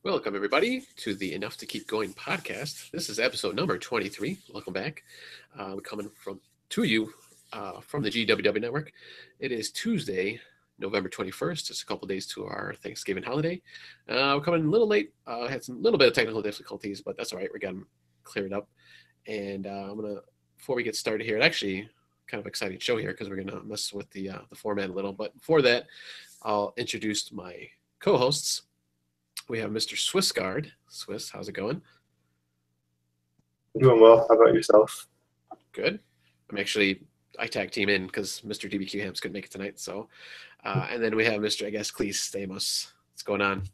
Welcome, everybody, to the Enough to Keep Going podcast. This is episode number 23. Welcome back. We're coming to you from the GWW Network. It is Tuesday, November 21st. Just a couple days to our Thanksgiving holiday. We're coming a little late. Had some little bit of technical difficulties, but that's all right. We got them cleared up. And before we get started here, actually kind of exciting show here because we're going to mess with the format a little. But before that, I'll introduce my co-hosts. We have Mr. Swissguard. Swiss, how's it going? Doing well. How about yourself? Good. I tag team in because Mr. DBQ Hams couldn't make it tonight. So, and then we have Mr. Cleese Stamos. What's going on?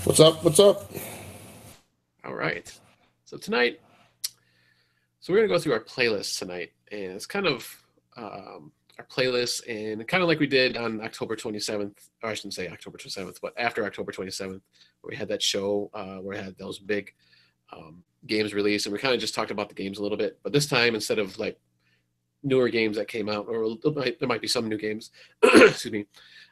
What's up? All right. So tonight, we're going to go through our playlist tonight. And it's kind of our playlist, and kind of like we did on October 27th, or I shouldn't say October 27th, but after October 27th, where we had that show where we had those big games released, and we kind of just talked about the games a little bit. But this time, instead of like newer games that came out, or there might be some new games, excuse me,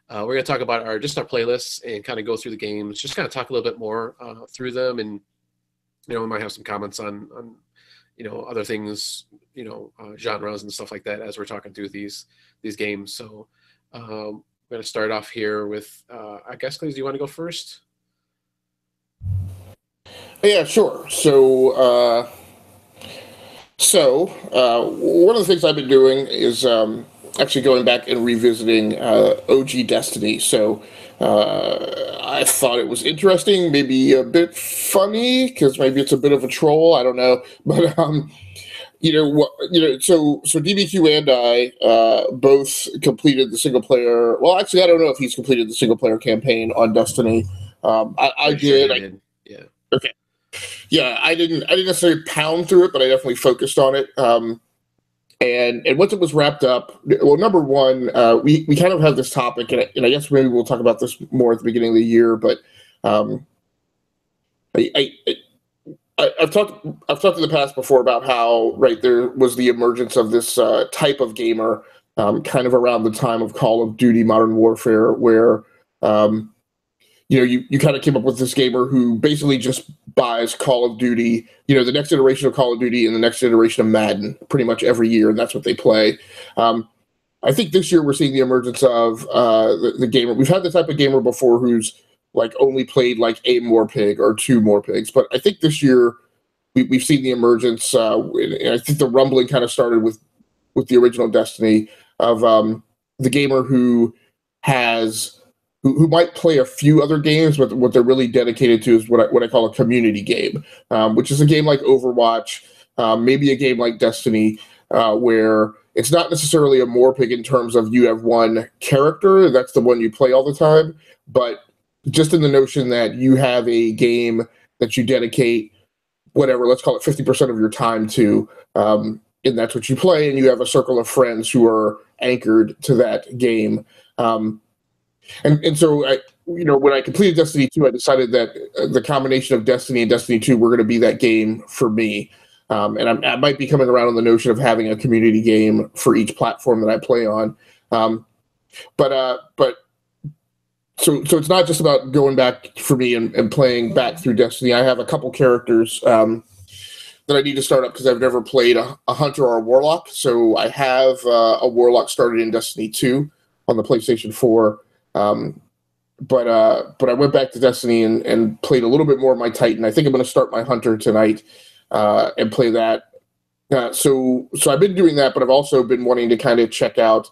we're going to talk about our playlists and kind of go through the games, just kind of talk a little bit more through them, and we might have some comments on other things, genres and stuff like that as we're talking through these games. So I'm going to start off here with, Cleese, do you want to go first? Yeah, sure. So one of the things I've been doing is actually going back and revisiting OG Destiny. So I thought it was interesting, maybe a bit funny, because maybe it's a bit of a troll. I don't know, but so DBQ and I both completed the single player. Well, actually, I don't know if he's completed the single player campaign on Destiny. I did. Yeah. Okay. Yeah, I didn't necessarily pound through it, but I definitely focused on it. And once it was wrapped up, well, number one, we kind of have this topic, and I guess maybe we'll talk about this more at the beginning of the year. But I've talked in the past before about how there was the emergence of this type of gamer kind of around the time of Call of Duty Modern Warfare, where you kind of came up with this gamer who basically just buys Call of Duty, the next iteration of Call of Duty and the next iteration of Madden pretty much every year, and that's what they play. I think this year we're seeing the emergence of the gamer. We've had the type of gamer before who's only played a Morpig or two Morpigs, but I think this year we've seen the emergence, and I think the rumbling kind of started with the original Destiny of the gamer who might play a few other games, but what they're really dedicated to is what I call a community game, which is a game like Overwatch, maybe a game like Destiny, where it's not necessarily a Morpig in terms of you have one character, that's the one you play all the time, but just in the notion that you have a game that you dedicate, whatever, let's call it 50% of your time to, and that's what you play, and you have a circle of friends who are anchored to that game. And so, when I completed Destiny 2, I decided that the combination of Destiny and Destiny 2 were going to be that game for me. And I might be coming around on the notion of having a community game for each platform that I play on. So it's not just about going back for me and playing back through Destiny. I have a couple characters that I need to start up because I've never played a Hunter or a Warlock. So I have a Warlock started in Destiny 2 on the PlayStation 4. But I went back to Destiny and played a little bit more of my Titan. I think I'm going to start my Hunter tonight and play that. So I've been doing that, but I've also been wanting to kind of check out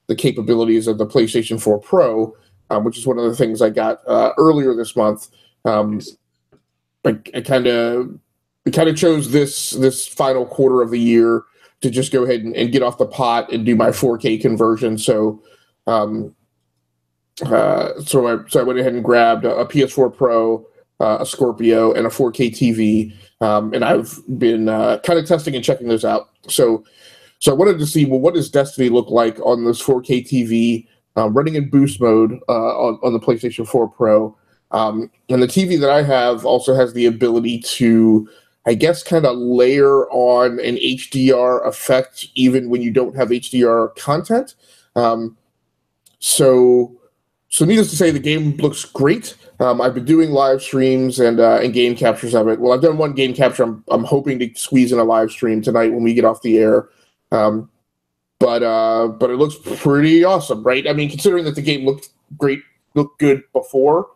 the capabilities of the PlayStation 4 Pro, which is one of the things I got earlier this month. I kind of chose this final quarter of the year to just go ahead and get off the pot and do my 4K conversion. So I went ahead and grabbed a PS4 Pro, a Scorpio, and a 4K TV, and I've been kind of testing and checking those out. So I wanted to see, well, what does Destiny look like on this 4K TV, running in boost mode on the PlayStation 4 Pro. And the TV that I have also has the ability to, I guess, kind of layer on an HDR effect even when you don't have HDR content. So So needless to say, the game looks great. I've been doing live streams and game captures of it. Well, I've done one game capture. I'm hoping to squeeze in a live stream tonight when we get off the air. But it looks pretty awesome, right? I mean, considering that the game looked good before,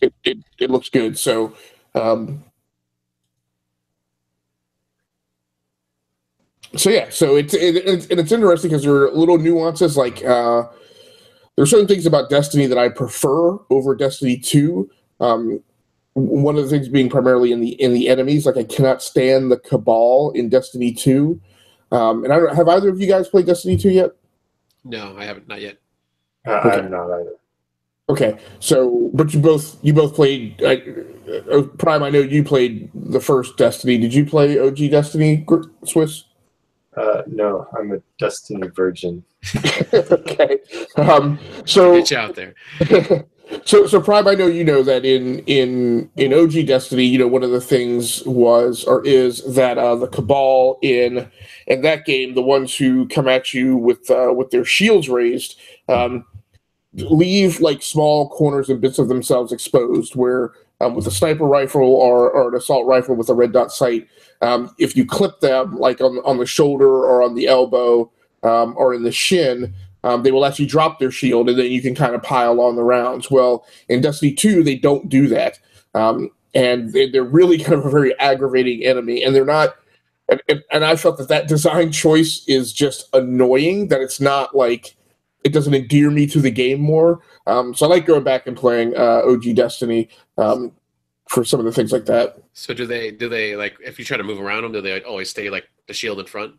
it looks good. So it's interesting because there are little nuances like. There are certain things about Destiny that I prefer over Destiny 2. One of the things being primarily in the enemies. Like I cannot stand the Cabal in Destiny 2. And I don't have either of you guys played Destiny 2 yet? No, I haven't, not yet. I have not either. Okay, so but you both played Prime. I know you played the first Destiny. Did you play OG Destiny, Swiss? No, I'm a Destiny virgin. Okay. So get you out there. So Prime, I know you know that in OG Destiny, one of the things is that the Cabal in that game, the ones who come at you with their shields raised, leave like small corners and bits of themselves exposed. Where with a sniper rifle or an assault rifle with a red dot sight, if you clip them like on the shoulder or on the elbow or in the shin. They will actually drop their shield, and then you can kind of pile on the rounds. Well, in Destiny 2, they don't do that, and they're really kind of a very aggravating enemy. And they're not. And I felt that design choice is just annoying. That it's not like it doesn't endear me to the game more. So I like going back and playing OG Destiny for some of the things like that. So do they like if you try to move around them? Do they always stay like the shield in front?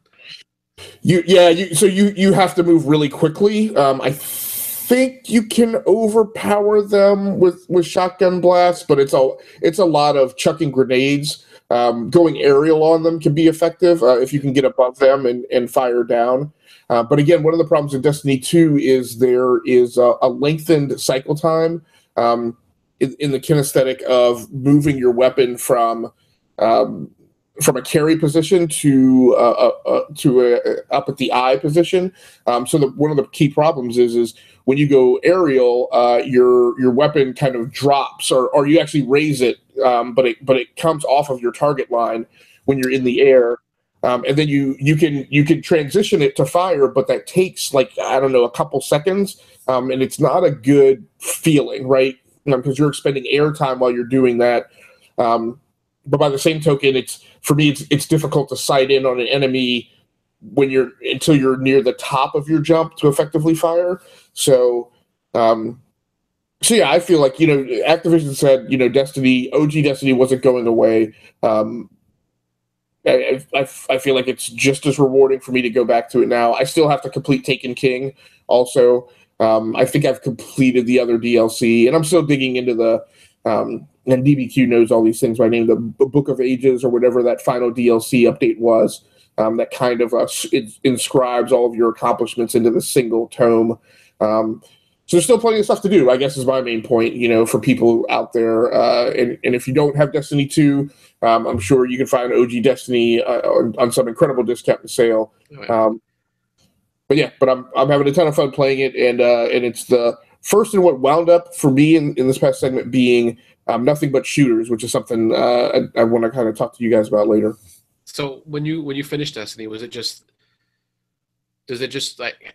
You have to move really quickly. I think you can overpower them with shotgun blasts, but it's a lot of chucking grenades. Going aerial on them can be effective if you can get above them and fire down. But again, one of the problems in Destiny 2 is there is a lengthened cycle time in the kinesthetic of moving your weapon from a carry position to up at the eye position. So one of the key problems is when you go aerial, your weapon kind of drops, or you actually raise it, but it comes off of your target line when you're in the air, and then you can transition it to fire, but that takes like a couple seconds, and it's not a good feeling, right? Because you're expending air time while you're doing that. But by the same token, it's difficult to sight in on an enemy until you're near the top of your jump to effectively fire. So yeah, I feel like Activision said OG Destiny wasn't going away. I feel like it's just as rewarding for me to go back to it now. I still have to complete Taken King. Also, I think I've completed the other DLC, and I'm still digging into the. And DBQ knows all these things by name, the Book of Ages or whatever that final DLC update was, that kind of inscribes all of your accomplishments into the single tome. So there's still plenty of stuff to do, I guess is my main point, for people out there. And if you don't have Destiny 2, I'm sure you can find OG Destiny on some incredible discount sale. But I'm having a ton of fun playing it, and it's the first in what wound up for me in this past segment being nothing but shooters, which is something I want to kind of talk to you guys about later. So when you finished Destiny, does it just like,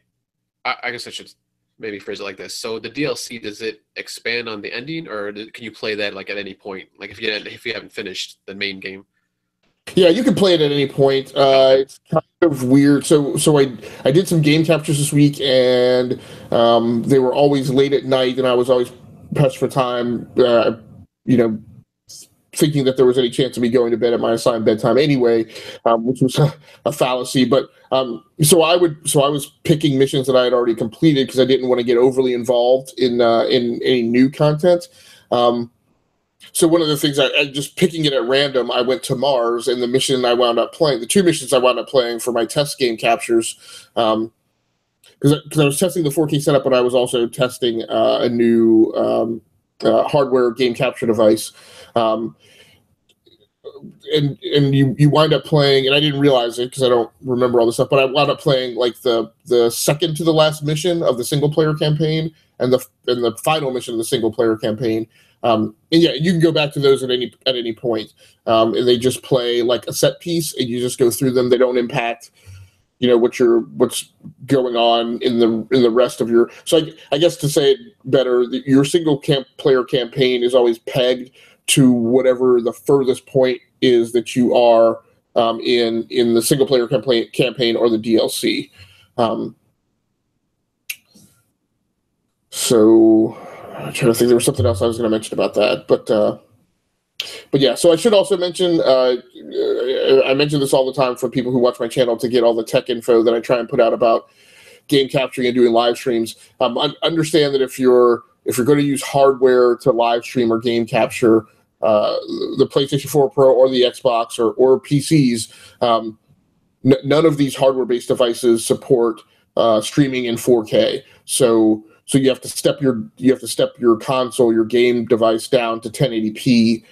I guess I should maybe phrase it like this. So the DLC, does it expand on the ending, or can you play that like at any point? Like if you haven't finished the main game? Yeah, you can play it at any point. It's kind of weird. So I did some game captures this week, and they were always late at night, and I was always pressed for time. Thinking that there was any chance of me going to bed at my assigned bedtime anyway, which was a fallacy. But so I was picking missions that I had already completed because I didn't want to get overly involved in any new content. So one of the things I just picking it at random, I went to Mars, and the two missions I wound up playing for my test game captures, because I was testing the 4K setup, but I was also testing a new hardware game capture device. and you wind up playing, and I didn't realize it because I don't remember all this stuff, but I wound up playing like the second to the last mission of the single player campaign and the final mission of the single player campaign. And yeah, you can go back to those at any point, and they just play like a set piece, and you just go through them. They don't impact, what's going on in the rest of your. So I guess to say it better, your single player campaign is always pegged to whatever the furthest point is that you are in the single player campaign or the DLC. So I'm trying to think. There was something else I was going to mention about that, but yeah. So I should also mention. I mention this all the time for people who watch my channel to get all the tech info that I try and put out about game capturing and doing live streams. Understand that if you're going to use hardware to live stream or game capture, the PlayStation 4 Pro or the Xbox or PCs, none of these hardware-based devices support streaming in 4K. So you have to step your console, your game device down to 1080p.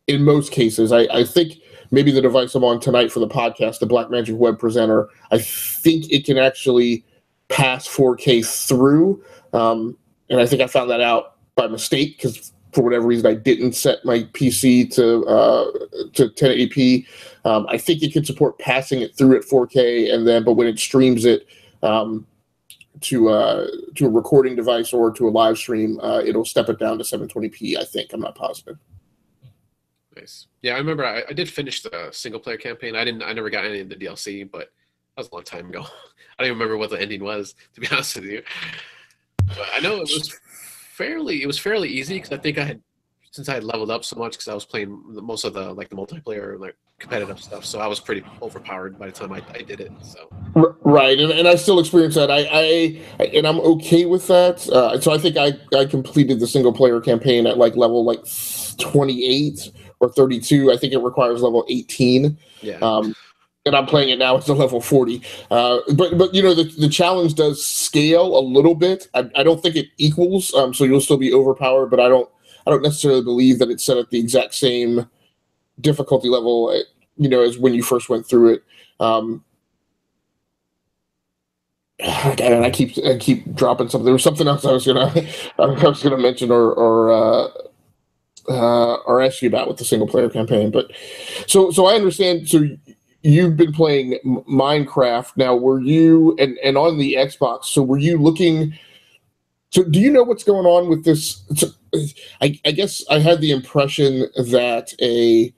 In most cases, I think maybe the device I'm on tonight for the podcast, the Blackmagic Web Presenter, I think it can actually pass 4K through. And I think I found that out by mistake because for whatever reason I didn't set my PC to 1080p. I think it can support passing it through at 4K, but when it streams it to a recording device or to a live stream, it'll step it down to 720p. I think. I'm not positive. Nice. Yeah, I remember I did finish the single player campaign. I never got any of the DLC, but that was a long time ago. I don't even remember what the ending was, to be honest with you. But I know it was fairly easy because I think since I had leveled up so much because I was playing most of the multiplayer competitive stuff, so I was pretty overpowered by the time I did it. So right, and I still experience that. And I'm okay with that. So I think I completed the single player campaign at level 28 or 32. I think it requires level 18. Yeah. And I'm playing it now. It's a level 40. But the challenge does scale a little bit. I don't think it equals. So you'll still be overpowered, but I don't necessarily believe that it's set at the exact same difficulty level, as when you first went through it. And I keep dropping something. There was something else I was gonna mention or ask you about with the single player campaign. But so I understand. So you've been playing Minecraft now. Were you and on the Xbox? So were you looking? So do you know what's going on with this? So, I guess I had the impression that a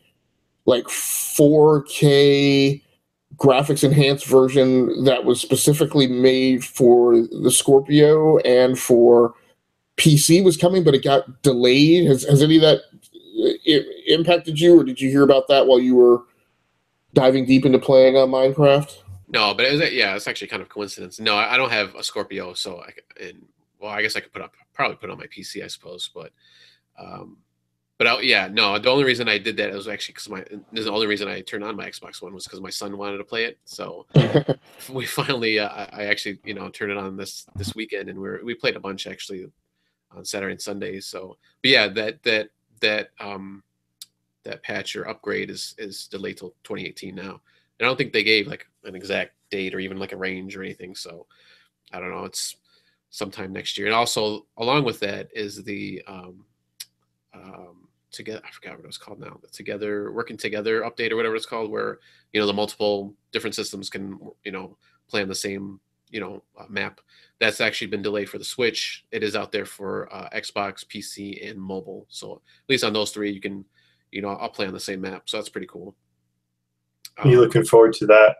4K graphics enhanced version that was specifically made for the Scorpio and for PC was coming, but it got delayed. Has any of that impacted you, or did you hear about that while you were diving deep into playing on Minecraft? No, but it's actually kind of coincidence. No, I don't have a Scorpio, so I guess I could probably put it on my PC, I suppose. But the only reason I did that was actually the only reason I turned on my Xbox One was because my son wanted to play it. So we finally, I actually, turned it on this weekend, and we played a bunch actually on Saturday and Sunday. So, but yeah, that patch or upgrade is delayed till 2018 now. And I don't think they gave an exact date or even a range or anything. So I don't know. It's sometime next year. And also along with that is the together. I forgot what it was called now. The working together update or whatever it's called, where the multiple different systems can play on the same map. That's actually been delayed for the Switch. It is out there for Xbox, PC, and mobile. So at least on those three, you can I'll play on the same map. So that's pretty cool. Are you looking forward to that?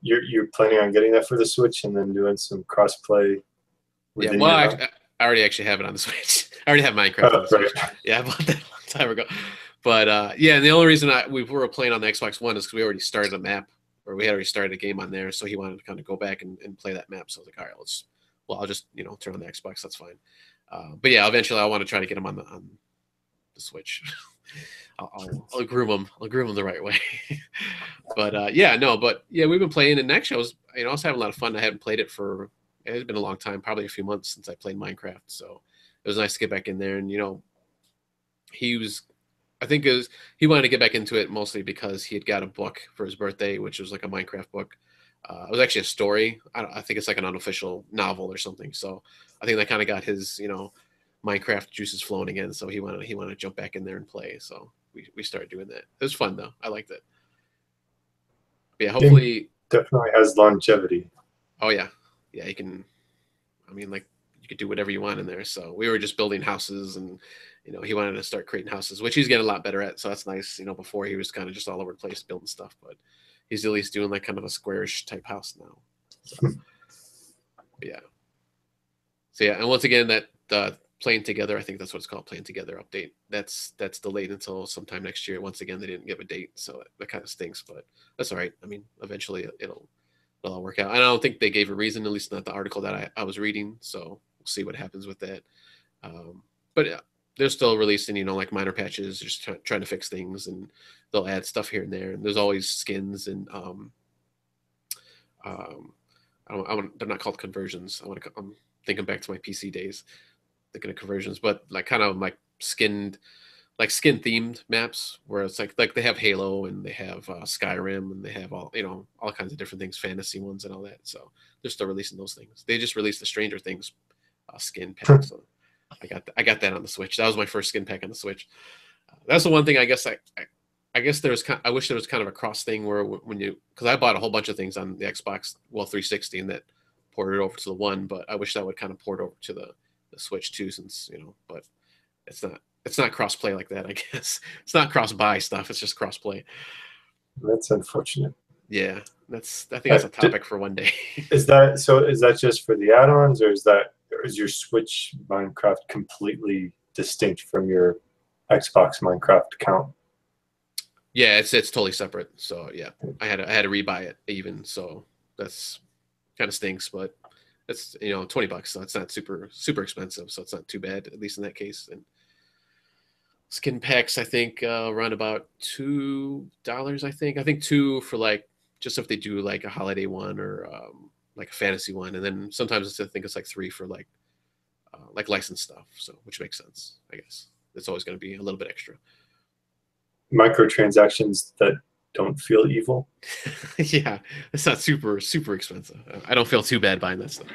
You're planning on getting that for the Switch and then doing some cross-play? Yeah, well, I already actually have it on the Switch. I already have Minecraft on the Switch. Right. Yeah, I bought that a long time ago. But and the only reason we were playing on the Xbox One is because we already started a map, or we had already started a game on there. So he wanted to kind of go back and play that map. So I was like, all right, I'll just turn on the Xbox. That's fine. But yeah, eventually I want to try to get him on the Switch. I'll groom him. I'll groom him the right way. But we've been playing, and actually I was having a lot of fun. I hadn't played it it had been a long time, probably a few months since I played Minecraft. So it was nice to get back in there. And he was I think is he wanted to get back into it mostly because he had got a book for his birthday, which was like a Minecraft book. It was actually a story. I think it's like an unofficial novel or something. So I think that kind of got his, Minecraft juices flowing again. So he wanted to jump back in there and play. So we started doing that. It was fun though. I liked it. But yeah, hopefully definitely has longevity. Oh yeah, yeah. You can. I mean, like you could do whatever you want in there. So we were just building houses, and he wanted to start creating houses, which he's getting a lot better at. So that's nice. Before he was kind of just all over the place building stuff, but he's at least doing like kind of a squarish type house now. So, yeah. So yeah, and once again, that playing together, I think that's what it's called, playing together update. That's delayed until sometime next year. Once again, they didn't give a date, so that kind of stinks, but that's all right. I mean, eventually it'll all work out. I don't think they gave a reason, at least not the article that I was reading. So we'll see what happens with that. But yeah, they're still releasing, like minor patches, just trying to fix things, and they'll add stuff here and there. And there's always skins and they're not called conversions. I'm thinking back to my PC days, thinking of conversions, but like kind of like skin themed maps where it's like they have Halo and they have Skyrim and they have all kinds of different things, fantasy ones and all that. So they're still releasing those things. They just released the Stranger Things skin pack, so I got that on the Switch. That was my first skin pack on the Switch. That's the one thing I guess I guess I wish there was kind of a cross thing where because I bought a whole bunch of things on the Xbox 360 and that ported it over to the One, but I wish that would kind of port over to the Switch too, since but it's not cross play like that. I guess it's not cross buy stuff. It's just cross play. That's unfortunate. Yeah, I think that's a topic for one day. Is that just for the add-ons, or is your Switch Minecraft completely distinct from your Xbox Minecraft account? Yeah, it's totally separate. So yeah, I had to rebuy it even. So that's kind of stinks, but it's $20, so it's not super expensive. So it's not too bad, at least in that case. And skin packs, I think around about $2. I think two for like just if they do like a holiday one or like a fantasy one, and then sometimes I think it's like $3 for like licensed stuff. So which makes sense, I guess. It's always going to be a little bit extra. Microtransactions that don't feel evil. Yeah, it's not super expensive. I don't feel too bad buying that stuff.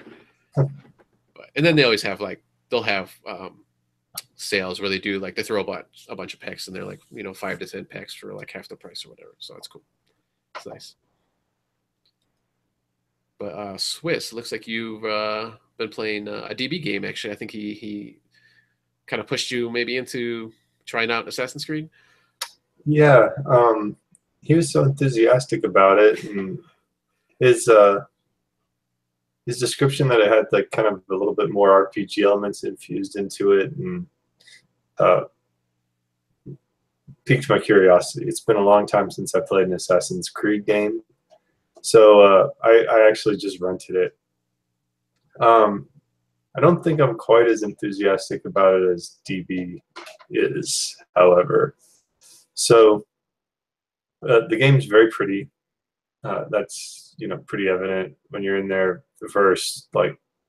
And then they always have they'll have sales where they do they throw a bunch of packs in there, 5 to 10 packs for like half the price or whatever. So that's cool. It's nice. But Swiss, looks like you've been playing a DB game. Actually, I think he kind of pushed you maybe into trying out Assassin's Creed. Yeah, he was so enthusiastic about it, and his description that it had kind of a little bit more RPG elements infused into it, and piqued my curiosity. It's been a long time since I played an Assassin's Creed game, so I actually just rented it. I don't think I'm quite as enthusiastic about it as DB is, however. So the game's very pretty. That's pretty evident when you're in there the first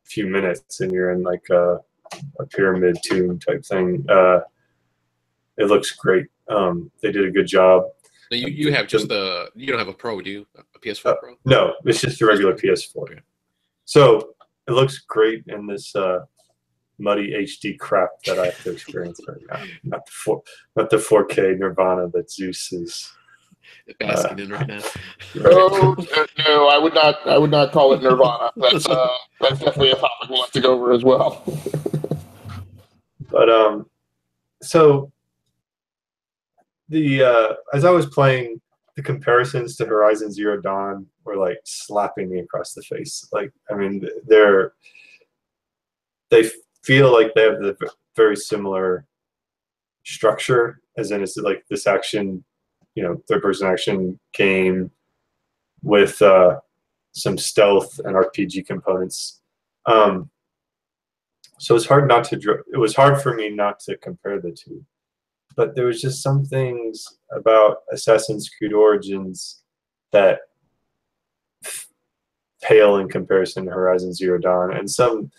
few minutes and you're in a pyramid tomb type thing. It looks great. They did a good job. Now you have just you don't have a Pro, do you? A PS4 Pro? No, it's just a regular PS4. Okay. So it looks great in this muddy HD crap that I have to experience right now. Not the 4K Nirvana that Zeus is basking in right now. No, I would not call it Nirvana. That's definitely a topic we'll have to go over as well. But so the as I was playing, the comparisons to Horizon Zero Dawn were slapping me across the face. I mean, they feel like they have the very similar structure, as in it's this action, third-person action game with some stealth and RPG components. So it's hard not to. It was hard for me not to compare the two, but there was just some things about Assassin's Creed Origins that pale in comparison to Horizon Zero Dawn, and some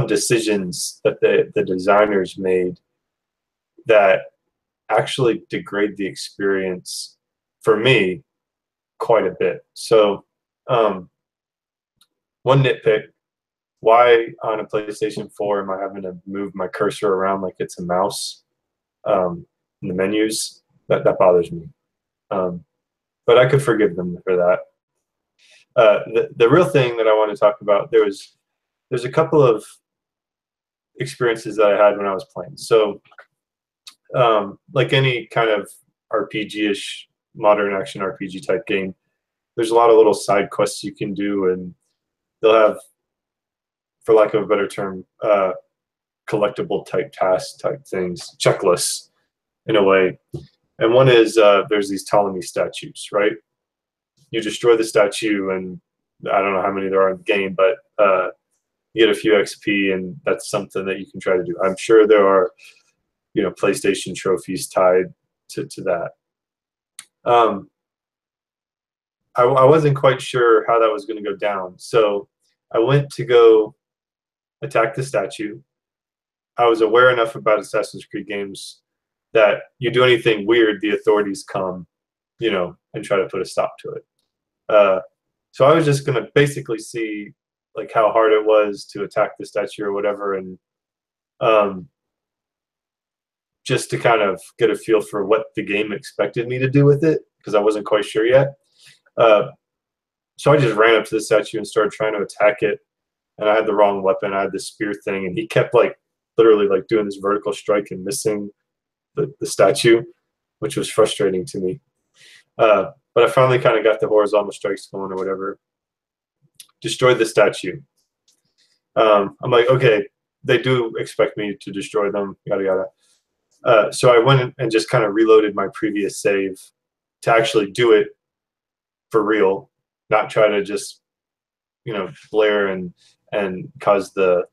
decisions that the designers made that actually degrade the experience for me quite a bit. So one nitpick, why on a PlayStation 4 am I having to move my cursor around like it's a mouse in the menus? That bothers me. But I could forgive them for that. The real thing that I want to talk about, there's a couple of experiences that I had when I was playing. So like any kind of RPG-ish, modern action RPG type game, there's a lot of little side quests you can do, and they'll have, for lack of a better term, collectible type tasks type things, checklists in a way. And one is there's these Ptolemy statues, right? You destroy the statue, and I don't know how many there are in the game, but you get a few XP, and that's something that you can try to do. I'm sure there are, PlayStation trophies tied to that. I wasn't quite sure how that was going to go down, so I went to go attack the statue. I was aware enough about Assassin's Creed games that you do anything weird, the authorities come, and try to put a stop to it. So I was just going to basically see like how hard it was to attack the statue or whatever, and just to kind of get a feel for what the game expected me to do with it, because I wasn't quite sure yet. So I just ran up to the statue and started trying to attack it, and I had the wrong weapon. I had this spear thing, and he kept literally doing this vertical strike and missing the statue, which was frustrating to me. But I finally kind of got the horizontal strikes going or whatever. Destroyed the statue. I'm like, okay, they do expect me to destroy them, yada yada. So I went and just kind of reloaded my previous save to actually do it for real, not try to just, blare and cause the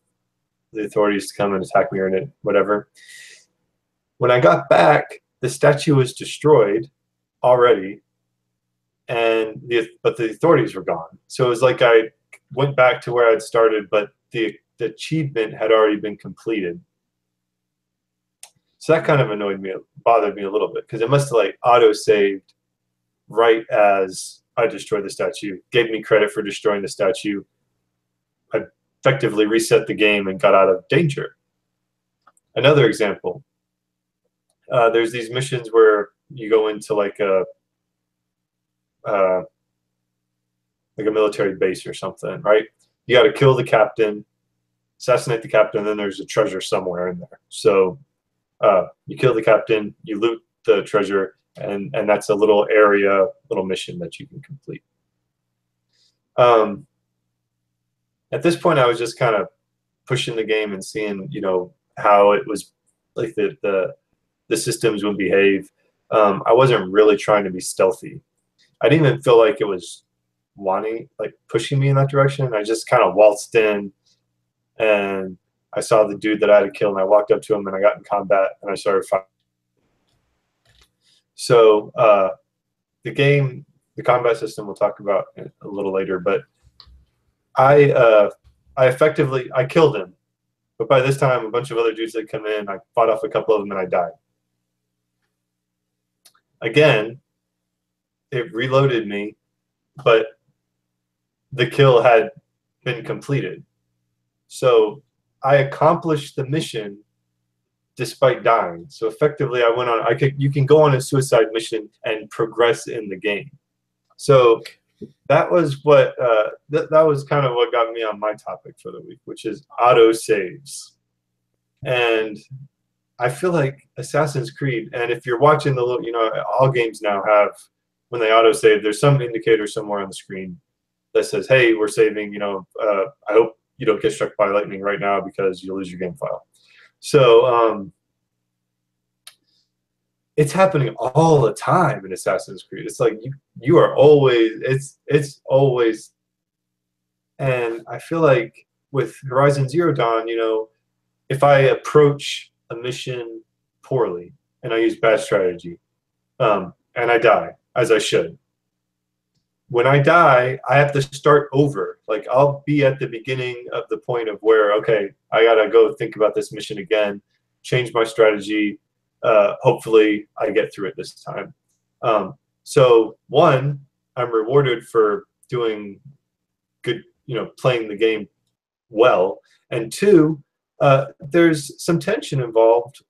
authorities to come and attack me or whatever. When I got back, the statue was destroyed already, but the authorities were gone. So it was like I went back to where I'd started, but the achievement had already been completed. So that kind of bothered me a little bit, because it must have auto-saved right as I destroyed the statue, gave me credit for destroying the statue. I effectively reset the game and got out of danger. Another example, there's these missions where you go into like a military base or something, right? You got to kill the captain, assassinate the captain, and then there's a treasure somewhere in there. So you kill the captain, you loot the treasure, and that's a little area, little mission that you can complete. At this point, I was just kind of pushing the game and seeing, how it was like the systems would behave. I wasn't really trying to be stealthy. I didn't even feel like it was pushing me in that direction. I just kind of waltzed in, and I saw the dude that I had to kill, and I walked up to him, and I got in combat, and I started fighting. So the combat system we'll talk about a little later, but I killed him. But by this time, a bunch of other dudes had come in. I fought off a couple of them, and I died. Again, it reloaded me, but the kill had been completed. So I accomplished the mission despite dying. So effectively, you can go on a suicide mission and progress in the game. So that was what that was kind of what got me on my topic for the week, which is auto saves. And I feel like Assassin's Creed, and if you're watching all games now have, when they auto save, there's some indicator somewhere on the screen that says, hey, we're saving, I hope you don't get struck by lightning right now because you'll lose your game file. So it's happening all the time in Assassin's Creed. It's like you are always, it's always, and I feel like with Horizon Zero Dawn, if I approach a mission poorly and I use bad strategy, and I die, as I should, when I die, I have to start over. Like, I'll be at the beginning of the point of where, okay, I gotta go think about this mission again, change my strategy, hopefully I get through it this time. So one, I'm rewarded for doing good, playing the game well, and two, there's some tension involved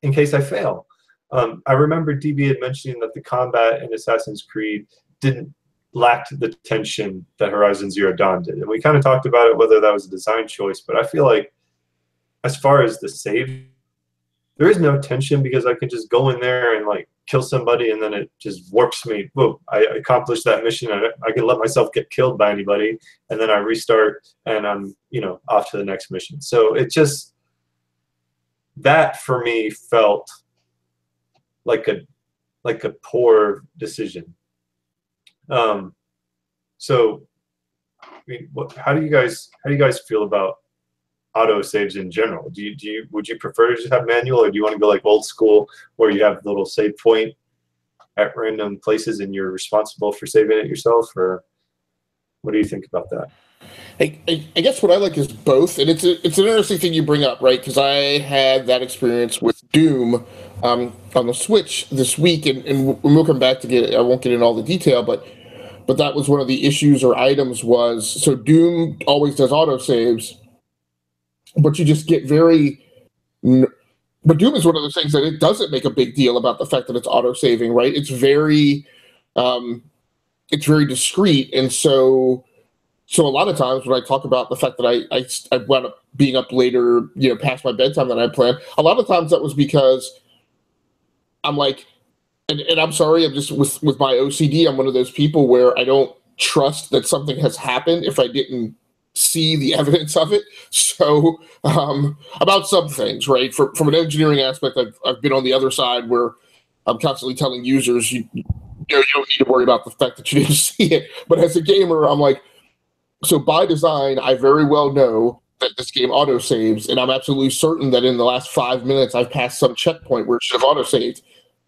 in case I fail. I remember DB had mentioning that the combat in Assassin's Creed lacked the tension that Horizon Zero Dawn did, and we kind of talked about it, whether that was a design choice, but I feel like as far as the save, there is no tension because I can just go in there and like kill somebody, and then it just warps me. Whoa, I accomplished that mission. I can let myself get killed by anybody, and then I restart, and I'm off to the next mission. So it just, that for me felt like a poor decision. So I mean, how do you guys feel about auto saves in general? Would you prefer to just have manual, or do you want to go like old school where you have the little save point at random places and you're responsible for saving it yourself, or what do you think about that? I guess what I like is both, and it's an interesting thing you bring up, right? Because I had that experience with Doom on the Switch this week, and we'll come back to I won't get into all the detail, but that was one of the issues or items was, so Doom always does autosaves, but you just get but Doom is one of those things that it doesn't make a big deal about the fact that it's auto-saving, right? It's very discreet, and so a lot of times when I talk about the fact that I wound up being up later, past my bedtime than I planned, a lot of times that was because I'm like, and I'm sorry, I'm just with my OCD, I'm one of those people where I don't trust that something has happened if I didn't see the evidence of it. So about some things, right? From an engineering aspect, I've been on the other side where I'm constantly telling users, you don't need to worry about the fact that you didn't see it. But as a gamer, I'm like, so by design, I very well know that this game autosaves, and I'm absolutely certain that in the last 5 minutes I've passed some checkpoint where it should have autosaved,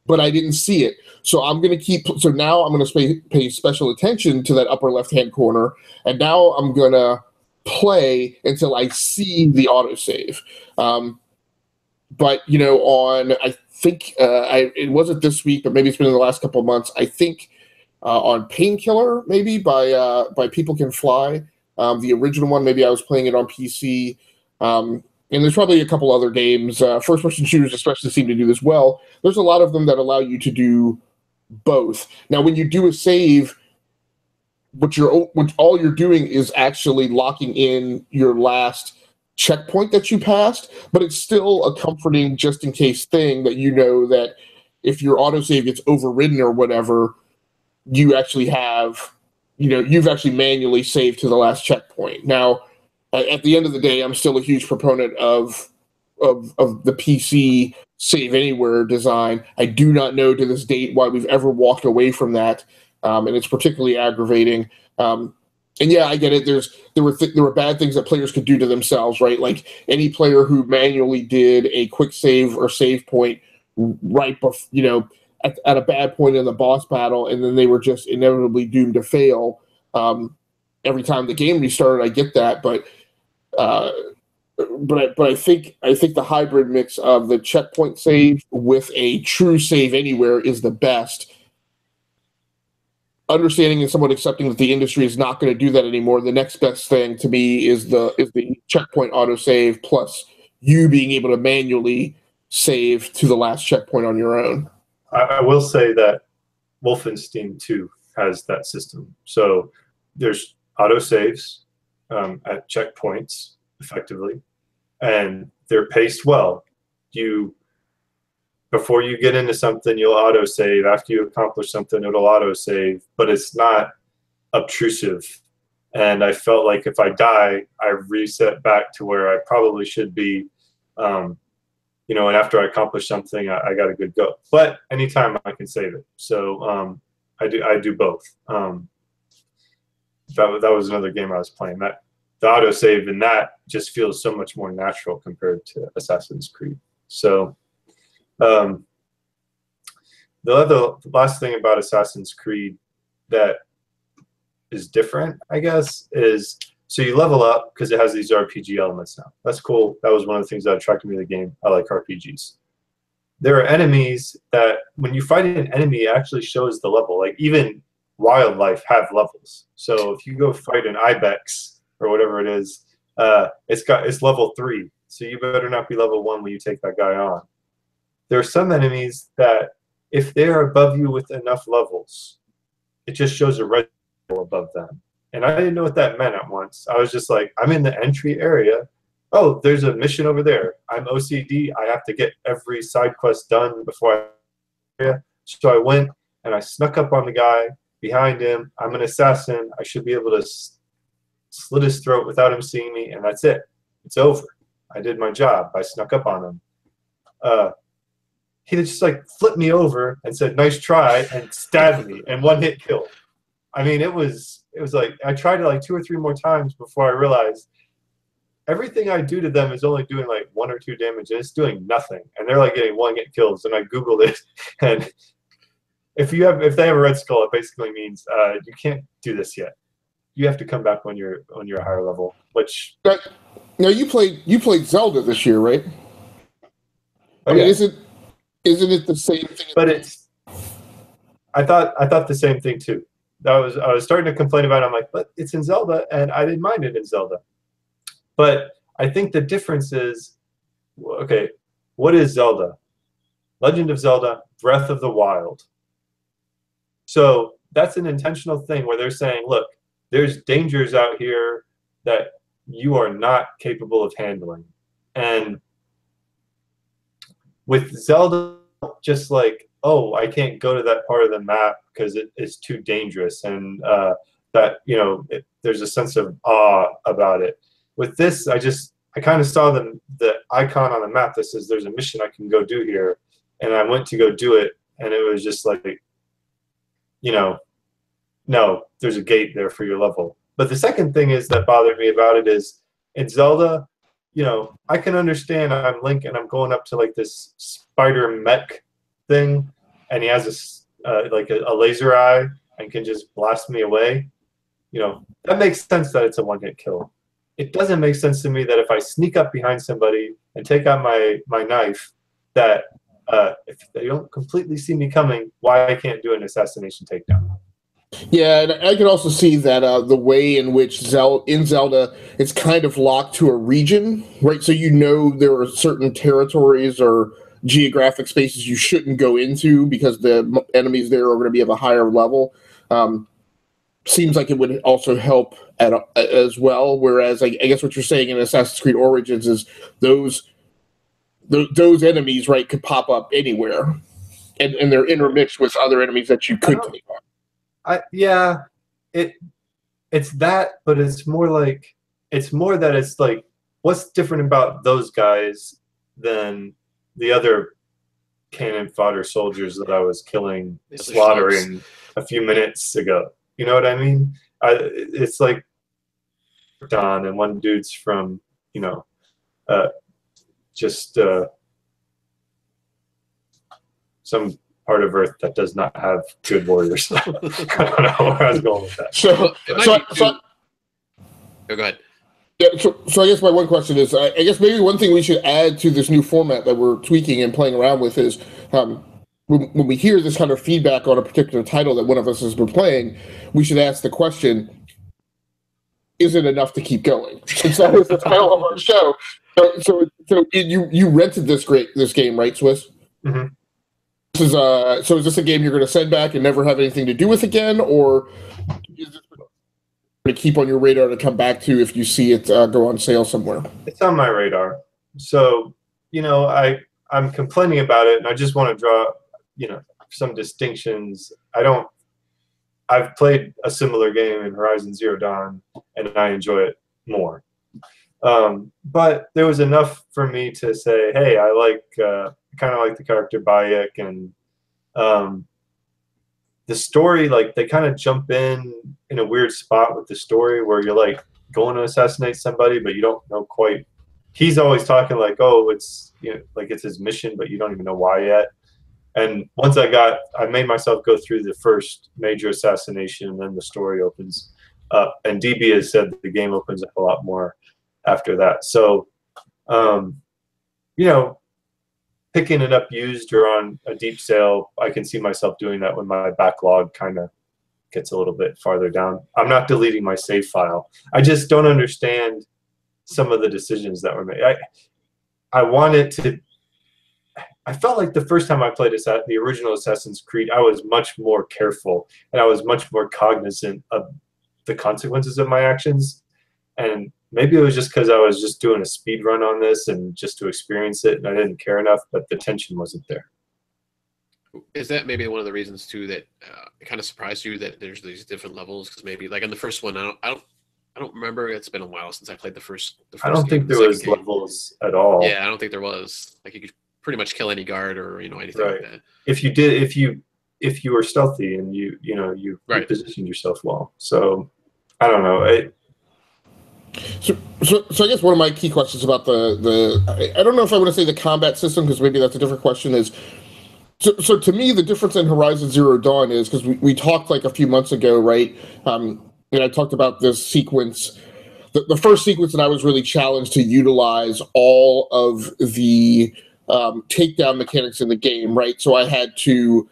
but I didn't see it. So I'm going to so now I'm going to pay special attention to that upper left-hand corner, and now I'm going to play until I see the autosave. But, I think it wasn't this week, but maybe it's been in the last couple of months, I think on Painkiller, maybe by People Can Fly, the original one. Maybe I was playing it on PC, and there's probably a couple other games. First-person shooters especially seem to do this well. There's a lot of them that allow you to do both. Now, when you do a save, what all you're doing is actually locking in your last checkpoint that you passed, but it's still a comforting just in case thing that that if your autosave gets overridden or whatever, you actually have, you've actually manually saved to the last checkpoint. Now, at the end of the day, I'm still a huge proponent of the PC save anywhere design. I do not know to this date why we've ever walked away from that, and it's particularly aggravating. And yeah, I get it. There were bad things that players could do to themselves, right? Like any player who manually did a quick save or save point right before, at a bad point in the boss battle, and then they were just inevitably doomed to fail every time the game restarted. I get that, but I think the hybrid mix of the checkpoint save with a true save anywhere is the best. Understanding and somewhat accepting that the industry is not going to do that anymore, the next best thing to me is the checkpoint autosave plus you being able to manually save to the last checkpoint on your own. I will say that Wolfenstein 2 has that system. So there's autosaves at checkpoints, effectively, and they're paced well. Before you get into something, you'll autosave. After you accomplish something, it'll autosave, but it's not obtrusive. And I felt like if I die, I reset back to where I probably should be. And after I accomplish something, I got a good go. But anytime I can save it. So I do both. That was another game I was playing. That the autosave in that just feels so much more natural compared to Assassin's Creed. So the last thing about Assassin's Creed that is different, I guess, is so you level up because it has these RPG elements now. That's cool. That was one of the things that attracted me to the game. I like RPGs. there are enemies that when you fight an enemy, it actually shows the level. Like even wildlife have levels. So if you go fight an ibex or whatever it is, it's level 3. So you better not be level 1 when you take that guy on. There are some enemies that if they're above you with enough levels, it just shows a red level above them. And I didn't know what that meant at once. I was just like, I'm in the entry area. Oh, there's a mission over there. I'm OCD. I have to get every side quest done before I... So I went and I snuck up on the guy behind him. I'm an assassin. I should be able to slit his throat without him seeing me, and that's it. It's over. I did my job. I snuck up on him. He just like flipped me over and said, "Nice try," and stabbed me, and one hit kill. I mean, it was like I tried it like 2 or 3 more times before I realized everything I do to them is only doing like 1 or 2 damage, and it's doing nothing. And they're like getting 1 hit kills. And I googled it, and if they have a red skull, it basically means you can't do this yet. You have to come back when you're a higher level. Which now you played Zelda this year, right? Oh, I mean, yeah. Isn't it the same thing? But I thought the same thing too. I was starting to complain about it. I'm like, but it's in Zelda, and I didn't mind it in Zelda. But I think the difference is, okay, what is Zelda? Legend of Zelda, Breath of the Wild. So that's an intentional thing where they're saying, look, there's dangers out here that you are not capable of handling. And with Zelda, just like, oh, I can't go to that part of the map because it's too dangerous, and that there's a sense of awe about it. With this, I kind of saw the icon on the map that says there's a mission I can go do here, and I went to go do it, and it was just like, no, there's a gate there for your level. But the second thing that bothered me about it is in Zelda, I can understand I'm Link and I'm going up to like this spider mech thing, and he has a laser eye and can just blast me away. That makes sense that it's a 1-hit kill. It doesn't make sense to me that if I sneak up behind somebody and take out my knife, that if they don't completely see me coming, why I can't do an assassination takedown. Yeah, and I can also see that the way in which in Zelda, it's kind of locked to a region, right? So there are certain territories or geographic spaces you shouldn't go into because the enemies there are going to be of a higher level. Seems like it would also help as well. Whereas I guess what you're saying in Assassin's Creed Origins is those enemies, right, could pop up anywhere, and they're intermixed with other enemies that you could take on. It's that, but it's more that it's like, what's different about those guys than the other cannon fodder soldiers that I was slaughtering a few minutes ago? You know what I mean? It's like Don and one dude's from some part of Earth that does not have good warriors. I don't know where I was going with that. Go ahead. Yeah, so I guess my one question is, I guess maybe one thing we should add to this new format that we're tweaking and playing around with is when we hear this kind of feedback on a particular title that one of us has been playing, we should ask the question, is it enough to keep going? Since that is the title of our show. So you rented this game, right, Swiss? Mm-hmm. So is this a game you're going to send back and never have anything to do with again, or is this going to keep on your radar to come back to if you see it go on sale somewhere? It's on my radar. So I'm complaining about it, and I just want to draw some distinctions. I've played a similar game in Horizon Zero Dawn, and I enjoy it more. But there was enough for me to say, hey, I kind of like the character Bayek, and the story, like they kind of jump in a weird spot with the story where you're like going to assassinate somebody, but you don't know quite. He's always talking like, oh, it's like it's his mission, but you don't even know why yet. And once I made myself go through the first major assassination, and then the story opens up. And DB has said that the game opens up a lot more after that. So, picking it up used or on a deep sale, I can see myself doing that when my backlog kind of gets a little bit farther down. I'm not deleting my save file. I just don't understand some of the decisions that were made. I wanted to. I felt like the first time I played the original Assassin's Creed, I was much more careful and I was much more cognizant of the consequences of my actions. And maybe it was just because I was just doing a speed run on this and just to experience it, and I didn't care enough, but the tension wasn't there. Is that maybe one of the reasons too that it kind of surprised you that there's these different levels? Because maybe like on the first one, I don't remember. It's been a while since I played the first I don't think there was levels at all. Yeah, I don't think there was. Like you could pretty much kill any guard or anything like that. If you were stealthy and you positioned yourself well. So I don't know. So I guess one of my key questions about I don't know if I want to say the combat system, because maybe that's a different question, is so to me the difference in Horizon Zero Dawn is, because we talked like a few months ago, right? And I talked about this sequence, the first sequence that I was really challenged to utilize all of the takedown mechanics in the game, right? So I had to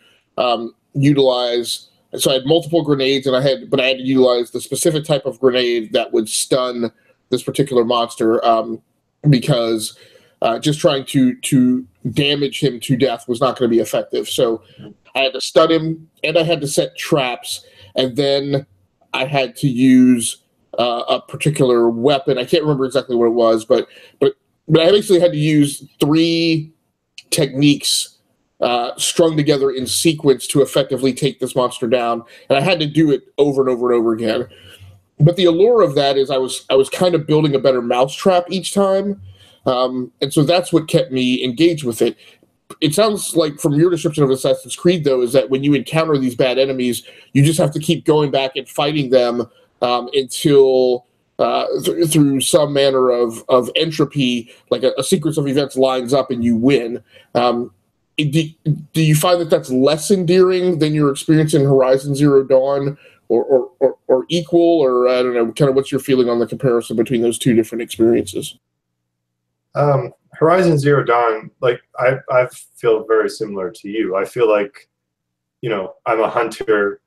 utilize. So I had multiple grenades, but I had to utilize the specific type of grenade that would stun this particular monster, because just trying to damage him to death was not going to be effective. So I had to stun him, and I had to set traps, and then I had to use a particular weapon. I can't remember exactly what it was, but I basically had to use 3 techniques strung together in sequence to effectively take this monster down, and I had to do it over and over and over again. But the allure of that is I was kind of building a better mousetrap each time, and so that's what kept me engaged with it. It sounds like from your description of Assassin's Creed, though, is that when you encounter these bad enemies, you just have to keep going back and fighting them until through some manner of entropy, like a sequence of events lines up and you win. Do you find that that's less endearing than your experience in Horizon Zero Dawn, or equal, or I don't know, kind of what's your feeling on the comparison between those two different experiences? Horizon Zero Dawn, like I feel very similar to you. I feel like, I'm a hunter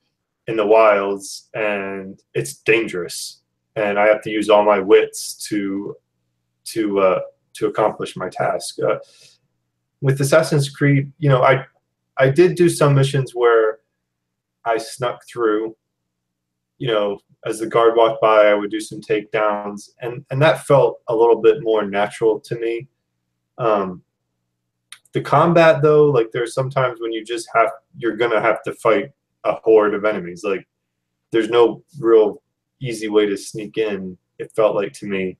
in the wilds and it's dangerous, and I have to use all my wits to accomplish my task. With Assassin's Creed, I did do some missions where I snuck through. As the guard walked by, I would do some takedowns, and that felt a little bit more natural to me. The combat, though, like there's sometimes when you're gonna have to fight a horde of enemies. Like there's no real easy way to sneak in, it felt like to me.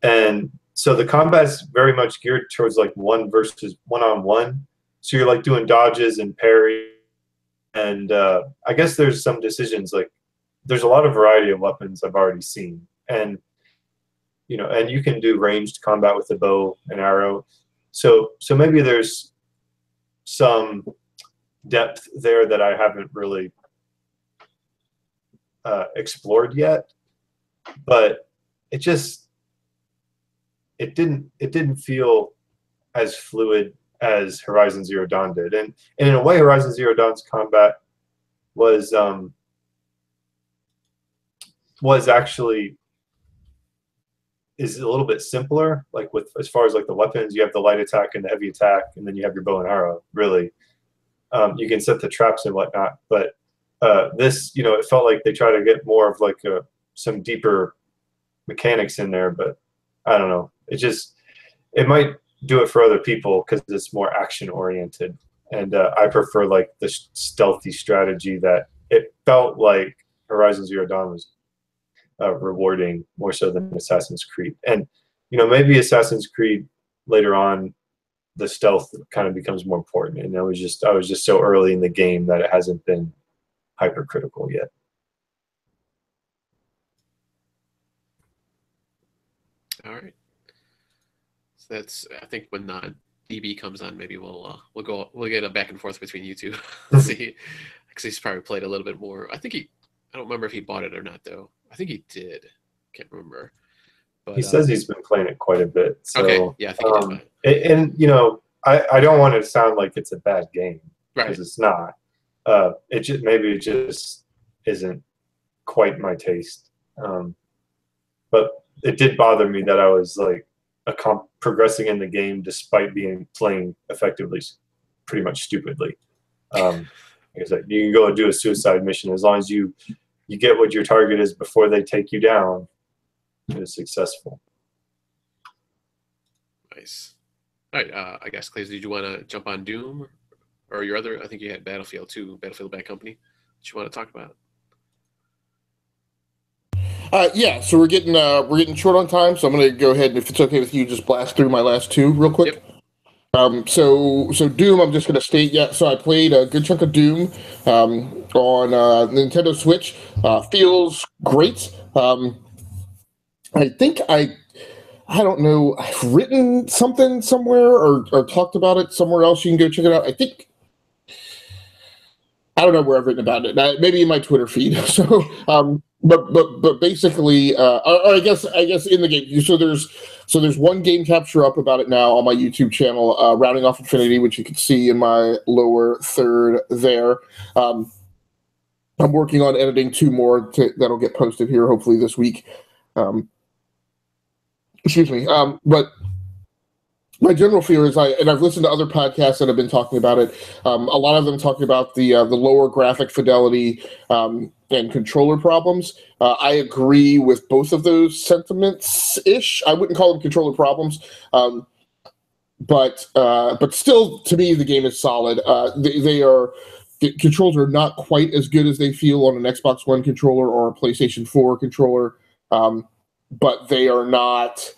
And so the combat's very much geared towards like one-on-one. So you're like doing dodges and parry. And I guess there's some decisions, like there's a lot of variety of weapons I've already seen. And, and you can do ranged combat with the bow and arrow. So maybe there's some depth there that I haven't really explored yet. But it didn't feel as fluid as Horizon Zero Dawn did, and in a way, Horizon Zero Dawn's combat was actually is a little bit simpler. Like with as far as like the weapons, you have the light attack and the heavy attack, and then you have your bow and arrow. Really, you can set the traps and whatnot. But this, it felt like they try to get more of like some deeper mechanics in there, but I don't know. It might do it for other people because it's more action oriented, and I prefer like the stealthy strategy that it felt like Horizon Zero Dawn was rewarding more so than Assassin's Creed. And maybe Assassin's Creed later on, the stealth kind of becomes more important, and I was just so early in the game that it hasn't been hypercritical yet. All right. So that's, I think when DB comes on, maybe we'll get a back and forth between you two. See, because he's probably played a little bit more. I don't remember if he bought it or not though. I think he did. Can't remember. But he says he's been playing it quite a bit. So, okay, yeah, I think he did buy it. And I don't want it to sound like it's a bad game, because Right. it's not. Maybe it just isn't quite my taste. But it did bother me that I was like progressing in the game despite playing effectively, pretty much stupidly. Like I said, you can go and do a suicide mission as long as you get what your target is before they take you down. You're successful. Nice. All right. I guess, Clay, did you want to jump on Doom or your other? I think you had Battlefield too, Battlefield Bad Company. That you want to talk about? Yeah, so we're getting short on time, so I'm going to go ahead and, if it's okay with you, just blast through my last two real quick. Yep. So Doom, I'm just going to state, so I played a good chunk of Doom on Nintendo Switch. Feels great. I think I don't know, I've written something somewhere or talked about it somewhere else. You can go check it out. I don't know where I've written about it. Maybe in my Twitter feed. So, but basically, or I guess in the game. So there's one game capture up about it now on my YouTube channel, Rounding Off Infinity, which you can see in my lower third there. I'm working on editing two more that'll get posted here hopefully this week. Excuse me. But my general fear is I've listened to other podcasts that have been talking about it. A lot of them talking about the lower graphic fidelity and controller problems. I agree with both of those sentiments-ish. I wouldn't call them controller problems, but still, to me, the game is solid. The controls are not quite as good as they feel on an Xbox One controller or a PlayStation 4 controller, but they are not.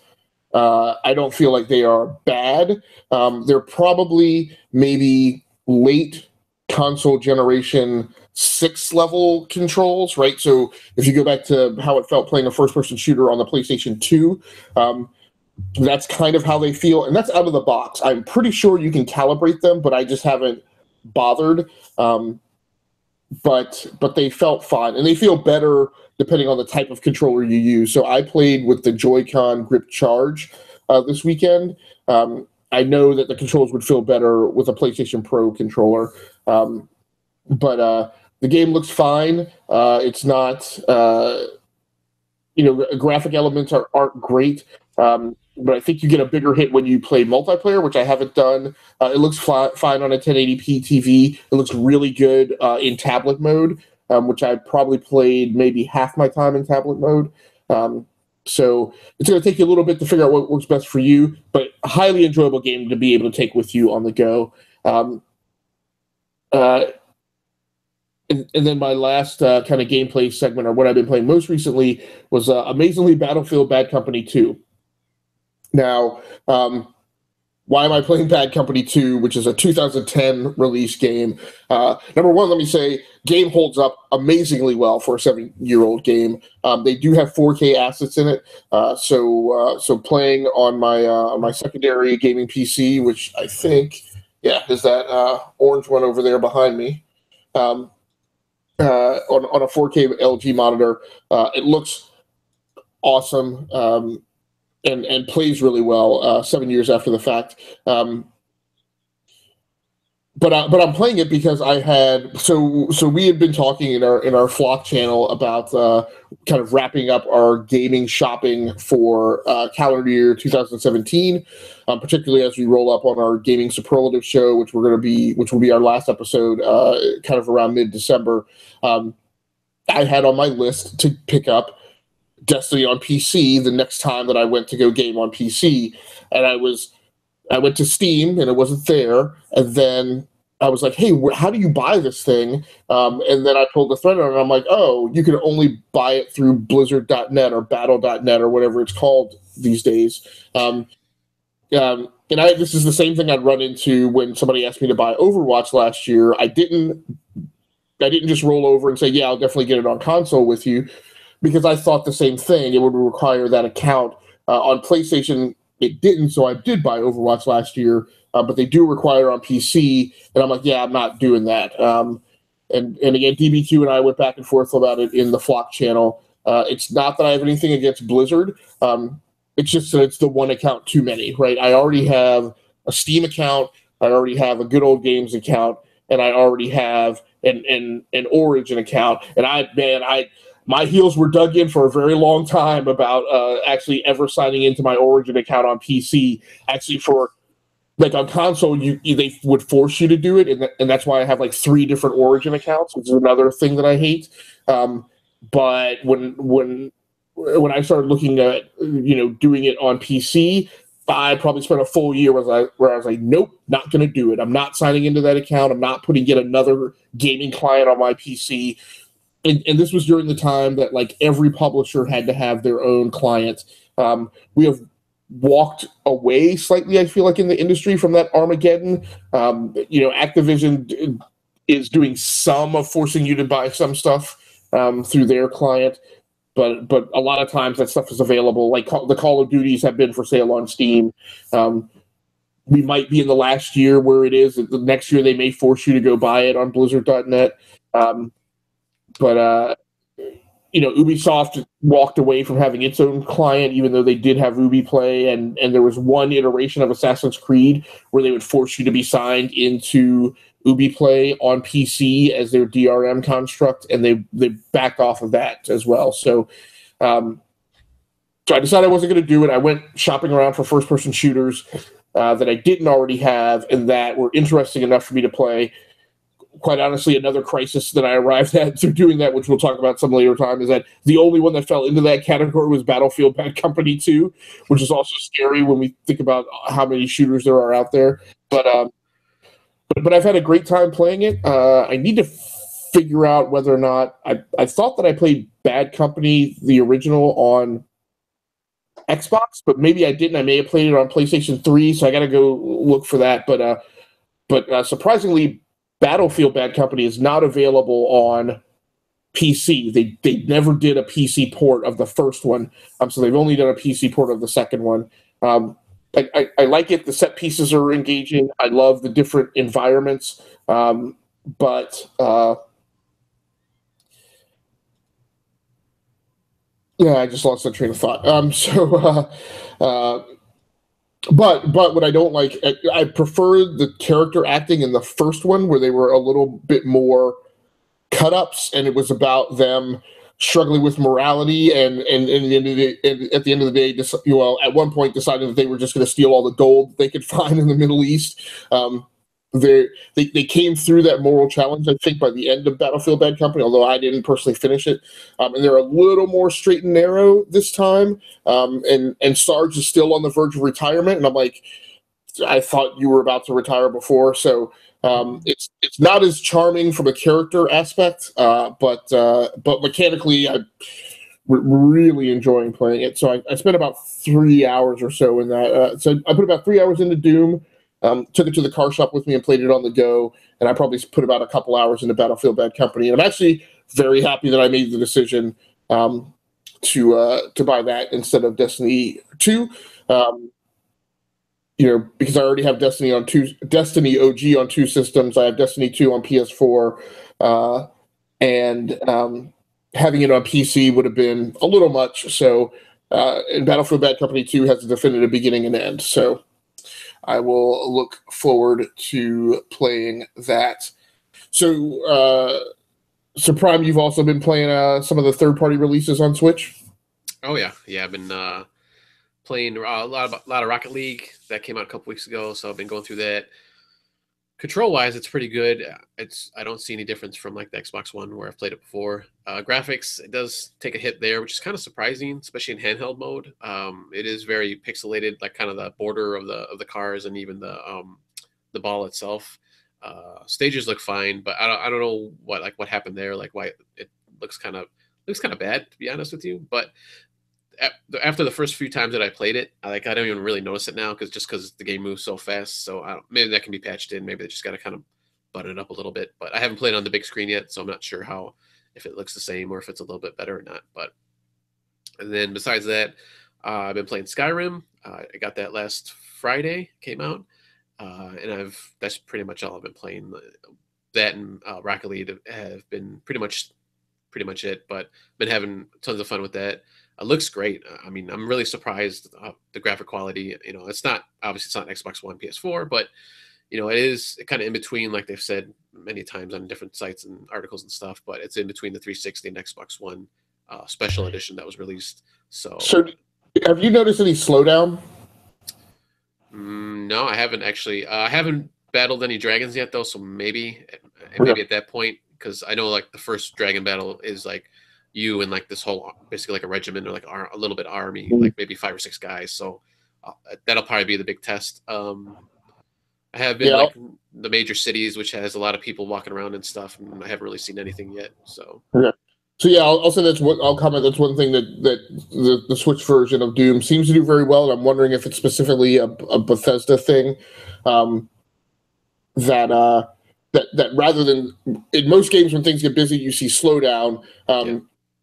I don't feel like they are bad. They're probably maybe late console generation 6 level controls, right? So if you go back to how it felt playing a first-person shooter on the PlayStation 2, that's kind of how they feel, and that's out of the box. I'm pretty sure you can calibrate them, but I just haven't bothered. But they felt fine, and they feel better depending on the type of controller you use. So I played with the Joy-Con Grip Charge this weekend. I know that the controls would feel better with a PlayStation Pro controller, but the game looks fine. It's not, graphic elements aren't great. But I think you get a bigger hit when you play multiplayer, which I haven't done. It looks fine on a 1080p TV. It looks really good in tablet mode, which I probably played maybe half my time in tablet mode. So it's going to take you a little bit to figure out what works best for you, but a highly enjoyable game to be able to take with you on the go. And then my last kind of gameplay segment, or what I've been playing most recently, was amazingly Battlefield Bad Company 2. Now, why am I playing Bad Company 2, which is a 2010 release game? Number one, let me say, game holds up amazingly well for a 7-year-old game. They do have 4K assets in it, so playing on my secondary gaming PC, which I think, is that orange one over there behind me, on a 4K LG monitor, it looks awesome. And plays really well 7 years after the fact. But I'm playing it because I had so we had been talking in our Flock channel about kind of wrapping up our gaming shopping for calendar year 2017, particularly as we roll up on our gaming superlative show, which will be our last episode, kind of around mid-December. I had on my list to pick up Destiny on PC the next time that I went to go game on PC, and I went to Steam and it wasn't there, and then I was like, hey, how do you buy this thing? And then I pulled the thread on it, and I'm like, oh, you can only buy it through Blizzard.net or Battle.net or whatever it's called these days. And this is the same thing I'd run into when somebody asked me to buy Overwatch last year. I didn't just roll over and say, yeah, I'll definitely get it on console with you, because I thought the same thing. It would require that account. On PlayStation, it didn't, so I did buy Overwatch last year, but they do require on PC, and I'm like, yeah, I'm not doing that. And again, DBQ and I went back and forth about it in the Flock channel. It's not that I have anything against Blizzard. It's just that it's the one account too many, right? I already have a Steam account, I already have a Good Old Games account, and I already have an Origin account. And my heels were dug in for a very long time about actually ever signing into my Origin account on PC. Actually, for like on console, they would force you to do it, and that's why I have like 3 different Origin accounts, which is another thing that I hate. But when I started looking at doing it on PC, I probably spent a full year where I was like, nope, not going to do it. I'm not signing into that account. I'm not putting yet another gaming client on my PC. And this was during the time that like every publisher had to have their own client. We have walked away slightly, I feel like, in the industry from that Armageddon. Activision is doing some of forcing you to buy some stuff through their client, but a lot of times that stuff is available. Like the Call of Duties have been for sale on Steam. We might be in the last year where it is. The next year they may force you to go buy it on Blizzard.net. Ubisoft walked away from having its own client, even though they did have UbiPlay, and there was one iteration of Assassin's Creed where they would force you to be signed into UbiPlay on PC as their DRM construct, and they backed off of that as well. So I decided I wasn't going to do it. I went shopping around for first-person shooters that I didn't already have and that were interesting enough for me to play. Quite honestly, another crisis that I arrived at through doing that, which we'll talk about some later time, is that the only one that fell into that category was Battlefield Bad Company 2, which is also scary when we think about how many shooters there are out there. But I've had a great time playing it. I need to figure out whether or not I thought that I played Bad Company, the original, on Xbox, but maybe I didn't. I may have played it on PlayStation 3, so I got to go look for that. But surprisingly, Battlefield Bad Company is not available on PC. They never did a PC port of the first one, so they've only done a PC port of the second one. I like it. The set pieces are engaging. I love the different environments, but yeah, I just lost that train of thought. But what I don't like, I prefer the character acting in the first one where they were a little bit more cut-ups, and it was about them struggling with morality, and at the end of the day, at one point deciding that they were just going to steal all the gold they could find in the Middle East. They came through that moral challenge, I think, by the end of Battlefield Bad Company, although I didn't personally finish it. And they're a little more straight and narrow this time. And Sarge is still on the verge of retirement, and I'm like, I thought you were about to retire before, so it's not as charming from a character aspect, but mechanically, I'm really enjoying playing it. So I spent about 3 hours or so in that. So I put about 3 hours into Doom. Took it to the car shop with me and played it on the go, and I probably put about a couple hours into Battlefield Bad Company. And I'm actually very happy that I made the decision to buy that instead of Destiny 2. Because I already have Destiny OG on 2 systems. I have Destiny 2 on PS4, and having it on PC would have been a little much. So, and Battlefield Bad Company 2 has a definitive beginning and end. So I will look forward to playing that. So Prime, you've also been playing some of the third-party releases on Switch? Oh, yeah. I've been playing a lot of Rocket League. That came out a couple weeks ago, so I've been going through that. Control-wise, it's pretty good. I don't see any difference from like the Xbox One where I've played it before. Graphics, it does take a hit there, which is kind of surprising, especially in handheld mode. It is very pixelated, like kind of the border of the cars and even the ball itself. Stages look fine, but I don't know what happened there, like why it looks kind of bad, to be honest with you. But after the first few times that I played it, I don't even really notice it now because the game moves so fast. So maybe that can be patched in. Maybe they just got to kind of button it up a little bit. But I haven't played on the big screen yet, so I'm not sure if it looks the same or if it's a little bit better or not. And then besides that, I've been playing Skyrim. I got that last Friday, came out, and that's pretty much all I've been playing. That and Rocket League have been pretty much pretty much it. But been having tons of fun with that. It looks great. I mean, I'm really surprised the graphic quality. You know, it's not obviously it's not Xbox One, PS4, but you know, it is kind of in between, like they've said many times on different sites and articles and stuff. But it's in between the 360 and Xbox One special edition that was released. So, have you noticed any slowdown? No, I haven't actually. I haven't battled any dragons yet, though. So maybe at that point, because I know like the first dragon battle is like you and like this whole basically like a regiment or like a little bit army, like maybe 5 or 6 guys. So that'll probably be the big test. I have been like the major cities, which has a lot of people walking around and stuff, and I haven't really seen anything yet. So yeah, I'll say I'll comment. That's one thing that the Switch version of Doom seems to do very well. And I'm wondering if it's specifically a Bethesda thing, that rather than in most games when things get busy, you see slowdown.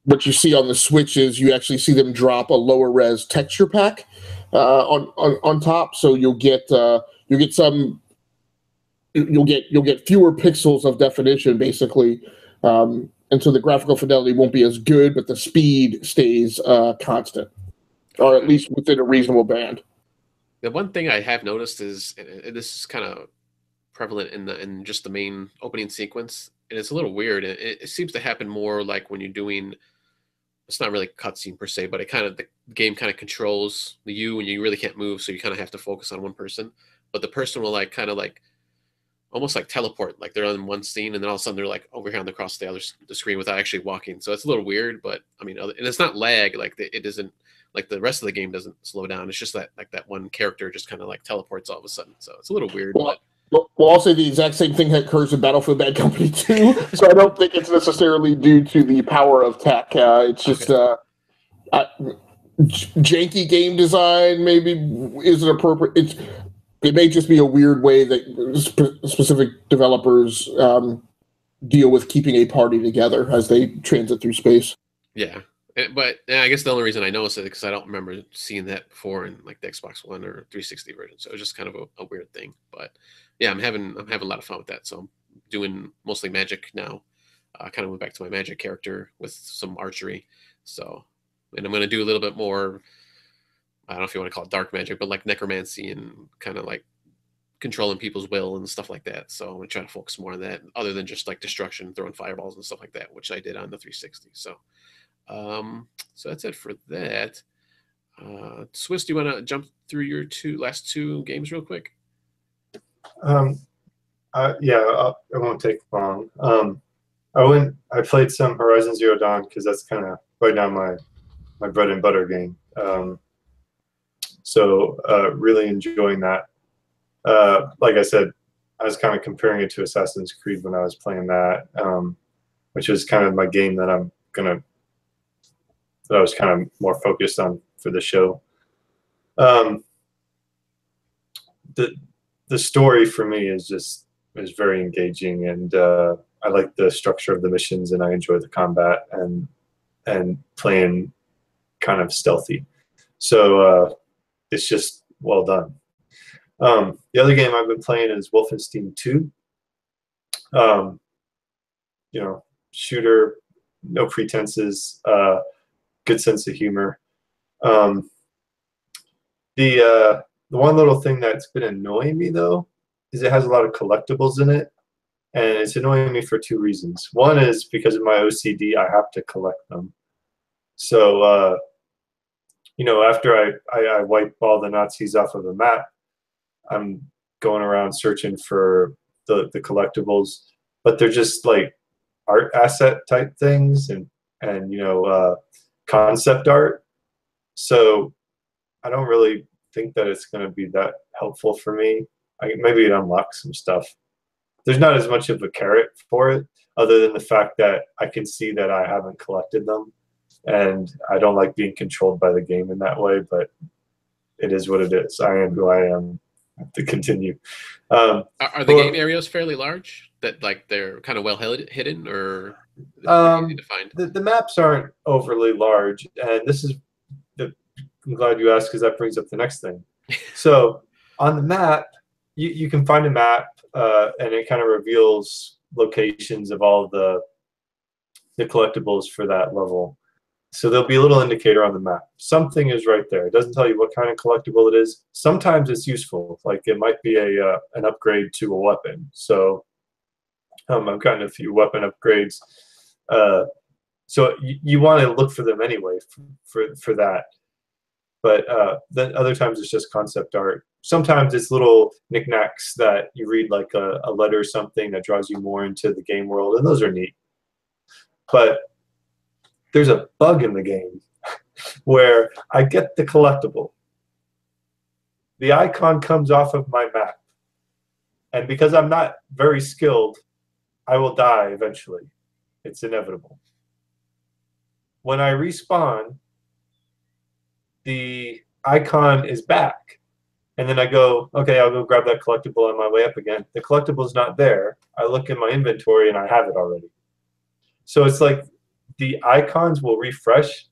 What you see on the Switch is you actually see them drop a lower res texture pack on top, so you'll get fewer pixels of definition, basically, and so the graphical fidelity won't be as good, but the speed stays constant, or at least within a reasonable band. The one thing I have noticed is, and this is kind of prevalent in just the main opening sequence, and it's a little weird. It seems to happen more like when you're doing. It's not really a cutscene per se, but the game kind of controls you, and you really can't move, so you kind of have to focus on one person. But the person will like kind of like almost like teleport, like they're on one scene, and then all of a sudden they're like over here on across the screen without actually walking. So it's a little weird, but I mean, and it's not lag. Like it isn't like the rest of the game doesn't slow down. It's just that like that one character just kind of like teleports all of a sudden. So it's a little weird. Well, I'll say the exact same thing that occurs in Battlefield Bad Company 2, so I don't think it's necessarily due to the power of tech. It's just janky game design maybe isn't appropriate. It may just be a weird way that specific developers deal with keeping a party together as they transit through space. Yeah. But I guess the only reason I noticed it is because I don't remember seeing that before in like the Xbox One or 360 version. So it was just kind of a weird thing. But yeah, I'm having a lot of fun with that. So I'm doing mostly magic now. I kind of went back to my magic character with some archery. So, and I'm going to do a little bit more. I don't know if you want to call it dark magic, but like necromancy and kind of like controlling people's will and stuff like that. So I'm going to try to focus more on that, other than just like destruction, throwing fireballs and stuff like that, which I did on the 360. So that's it for that. Swiss, do you want to jump through your last two games real quick? Yeah, it won't take long. I played some Horizon Zero Dawn because that's kind of right now my bread and butter game. So really enjoying that. Like I said, I was kind of comparing it to Assassin's Creed when I was playing that, which is kind of my game that I was kind of more focused on for the show. The story for me is very engaging, and I like the structure of the missions, and I enjoy the combat and playing kind of stealthy. So it's just well done. The other game I've been playing is Wolfenstein 2. Shooter, no pretenses, good sense of humor. The one little thing that's been annoying me though is it has a lot of collectibles in it, and it's annoying me for 2 reasons. One is because of my OCD, I have to collect them. So after I wipe all the Nazis off of the map, I'm going around searching for the collectibles, but they're just like art asset type things and concept art. So I don't really think that it's going to be that helpful for me. Maybe it unlocks some stuff. There's not as much of a carrot for it, other than the fact that I can see that I haven't collected them, and I don't like being controlled by the game in that way, but it is what it is. I am who I am. I have to continue. Are the game areas fairly large? That like they're kind of well hidden, or easy to find? The maps aren't overly large, and I'm glad you asked because that brings up the next thing. So on the map, you can find a map, and it kind of reveals locations of all the the collectibles for that level. So there'll be a little indicator on the map. Something is right there. It doesn't tell you what kind of collectible it is. Sometimes it's useful. Like it might be an upgrade to a weapon. So I've gotten a few weapon upgrades. So you want to look for them anyway for that. But then other times it's just concept art. Sometimes it's little knickknacks that you read, like a letter or something that draws you more into the game world, and those are neat. But there's a bug in the game where I get the collectible. The icon comes off of my map. And because I'm not very skilled, I will die eventually. It's inevitable. When I respawn, the icon is back. And then I go, okay, I'll go grab that collectible on my way up again. The collectible's not there. I look in my inventory and I have it already. So it's like the icons will refresh,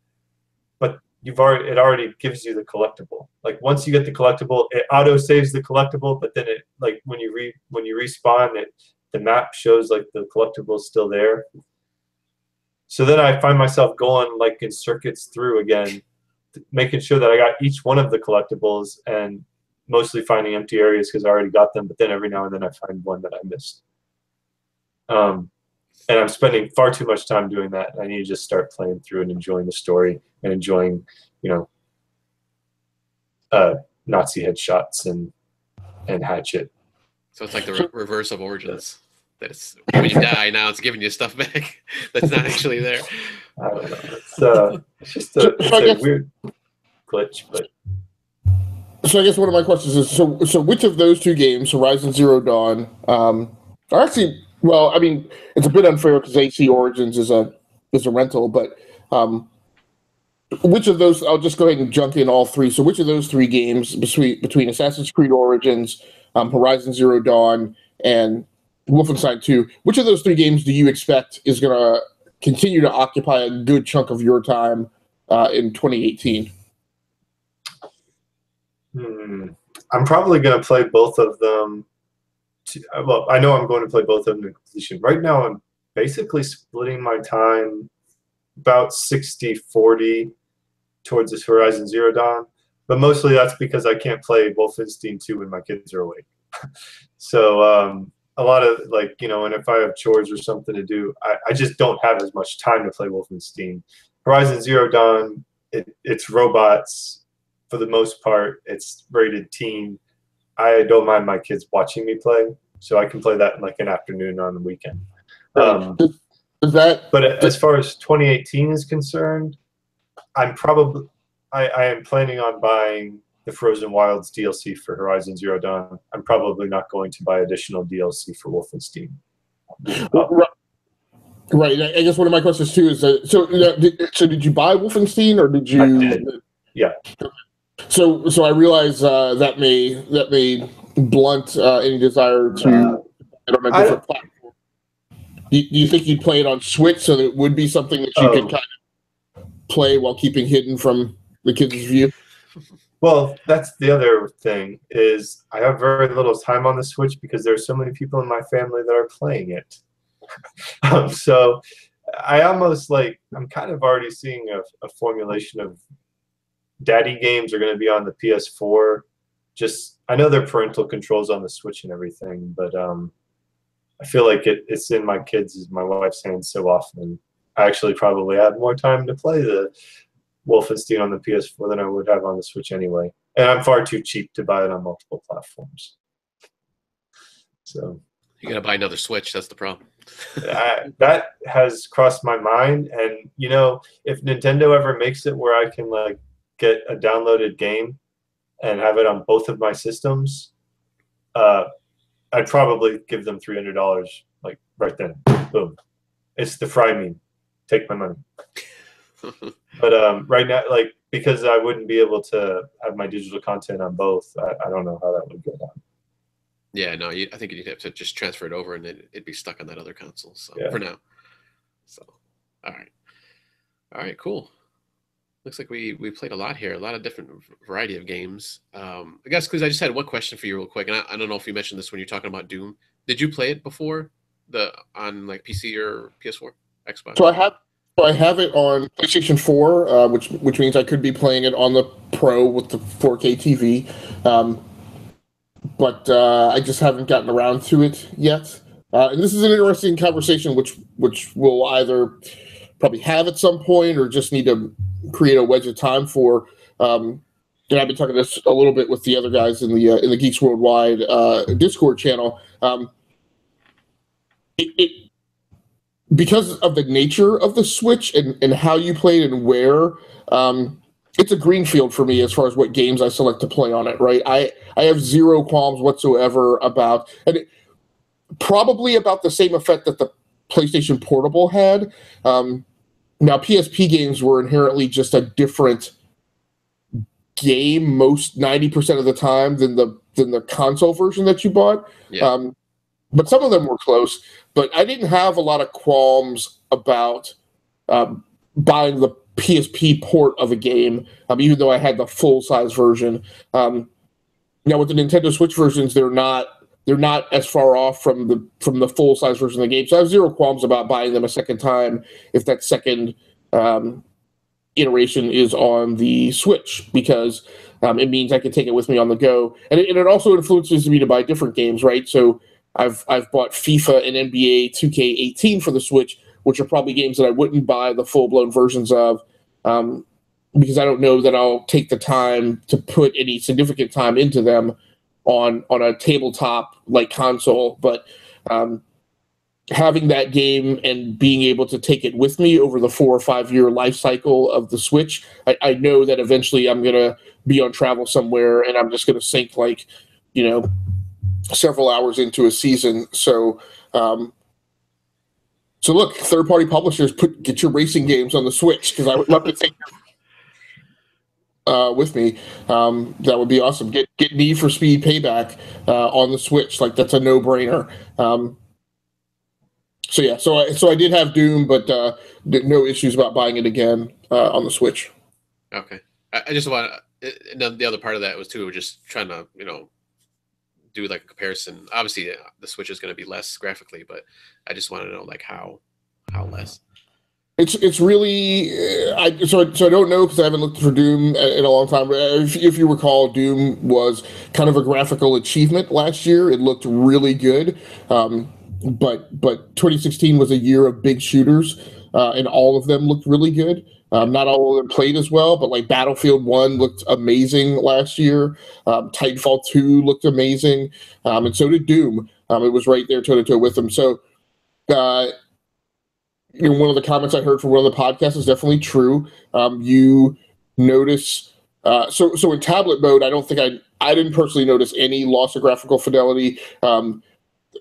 but it already gives you the collectible. Like once you get the collectible, it auto saves the collectible, but then it, like when you respawn, the map shows like the collectible is still there. So then I find myself going like in circuits through again, making sure that I got each one of the collectibles, and mostly finding empty areas because I already got them, but then every now and then I find one that I missed. And I'm spending far too much time doing that. I need to just start playing through and enjoying the story and enjoying, Nazi headshots and Hatchet. So it's like the reverse of Origins. That it's when you die, now it's giving you stuff back that's not actually there. I don't know. It's just a weird glitch, but. So I guess one of my questions is, so which of those two games, Horizon Zero Dawn, are actually, well, I mean, it's a bit unfair because AC Origins is a rental, but which of those, I'll just go ahead and junk in all three. So which of those three games between Assassin's Creed Origins, Horizon Zero Dawn, and Wolfenstein 2, which of those three games do you expect is going to continue to occupy a good chunk of your time in 2018? I'm probably going to play both of them. Well, I know I'm going to play both of them to completion. Right now, I'm basically splitting my time about 60-40 towards this Horizon Zero Dawn. But mostly that's because I can't play Wolfenstein 2 when my kids are awake. So a lot of, like, and if I have chores or something to do, I just don't have as much time to play Wolfenstein. Horizon Zero Dawn, it's robots. For the most part, it's rated teen. I don't mind my kids watching me play, so I can play that in like an afternoon on the weekend. But as far as 2018 is concerned, I am planning on buying the Frozen Wilds DLC for Horizon Zero Dawn. I'm probably not going to buy additional DLC for Wolfenstein. Right. I guess one of my questions too is that, so did you buy Wolfenstein, or did you? I did. Yeah. So I realize that may blunt any desire to get on a different platform. Do you think you'd play it on Switch so that it would be something that you could kind of play while keeping hidden from the kids' view? Well, that's the other thing, is I have very little time on the Switch because there's so many people in my family that are playing it. So I almost I'm kind of already seeing a formulation of daddy games are going to be on the PS4. I know there are parental controls on the Switch and everything, but I feel like it's in my wife's hands so often. I actually probably have more time to play the Wolfenstein on the PS4 than I would have on the Switch anyway. And I'm far too cheap to buy it on multiple platforms. So you got to buy another Switch. That's the problem. That has crossed my mind. And, if Nintendo ever makes it where I can get a downloaded game and have it on both of my systems, I'd probably give them $300 right then. Boom. It's the fry meme. Take my money. But right now, because I wouldn't be able to have my digital content on both, I don't know how that would go down. Yeah, no, I think you'd have to just transfer it over and it'd be stuck on that other console. So for now. So, all right, cool. Looks like we played a lot here, a lot of different variety of games. I guess because I just had one question for you real quick, and I don't know if you mentioned this when you're talking about Doom. Did you play it before on PC or PS4? Xbox? So I have it on PlayStation 4, which means I could be playing it on the Pro with the 4K TV, but I just haven't gotten around to it yet. And this is an interesting conversation, which we'll either probably have at some point or just need to create a wedge of time for. And I've been talking this a little bit with the other guys in the Geeks Worldwide Discord channel. It because of the nature of the Switch and how you play it and where, it's a greenfield for me as far as what games I select to play on it, right? I have zero qualms whatsoever about, probably about the same effect that the PlayStation Portable had. Now, PSP games were inherently just a different game most 90% of the time than the console version that you bought. Yeah. But some of them were close. But I didn't have a lot of qualms about buying the PSP port of a game, even though I had the full size version. Now with the Nintendo Switch versions, they're not as far off from the full size version of the game. So I have zero qualms about buying them a second time if that second iteration is on the Switch, because it means I can take it with me on the go, and it also influences me to buy different games, right? So I've bought FIFA and NBA 2K18 for the Switch, which are probably games that I wouldn't buy the full blown versions of, because I don't know that I'll take the time to put any significant time into them on a tabletop like console, but having that game and being able to take it with me over the 4 or 5 year life cycle of the Switch, I know that eventually I'm going to be on travel somewhere and I'm just going to sink several hours into a season. So, look, third party publishers, get your racing games on the Switch, because I would love to take them with me. That would be awesome. Get Need for Speed Payback on the Switch. Like, that's a no brainer. So I did have Doom, but no issues about buying it again on the Switch. Okay, I just want the other part of that was too just trying to do like a comparison. Obviously, the Switch is going to be less graphically, but I just want to know like how less. It's really so I don't know, because I haven't looked for Doom in a long time. If you recall, Doom was kind of a graphical achievement last year. It looked really good. But 2016 was a year of big shooters, and all of them looked really good. Not all of them played as well, but like Battlefield 1 looked amazing last year. Titanfall 2 looked amazing, and so did Doom. It was right there toe to toe with them. So, one of the comments I heard from one of the podcasts is definitely true. You notice, so in tablet mode, I don't think I didn't personally notice any loss of graphical fidelity.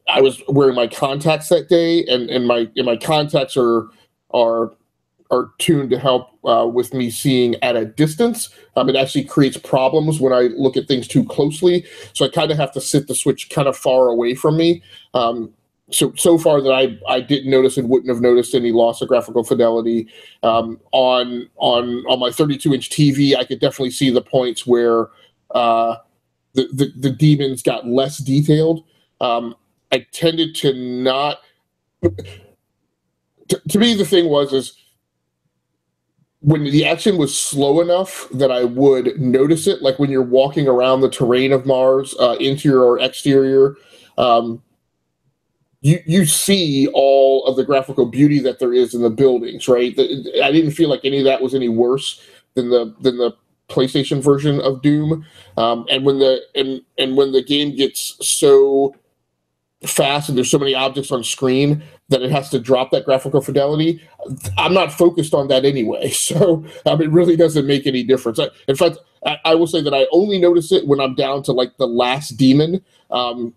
I was wearing my contacts that day, and my contacts are tuned to help with me seeing at a distance. It actually creates problems when I look at things too closely, so I kind of have to sit the Switch kind of far away from me. So far that I didn't notice and wouldn't have noticed any loss of graphical fidelity. On my 32-inch TV, I could definitely see the points where the demons got less detailed. I tended to not. To me, the thing is when the action was slow enough that I would notice it, like when you're walking around the terrain of Mars, interior or exterior, you see all of the graphical beauty that there is in the buildings, right? I didn't feel like any of that was any worse than the PlayStation version of Doom. And when the game gets so fast and there's so many objects on screen that it has to drop that graphical fidelity, I'm not focused on that anyway. So it really doesn't make any difference. In fact, I will say that I only notice it when I'm down to like the last demon, and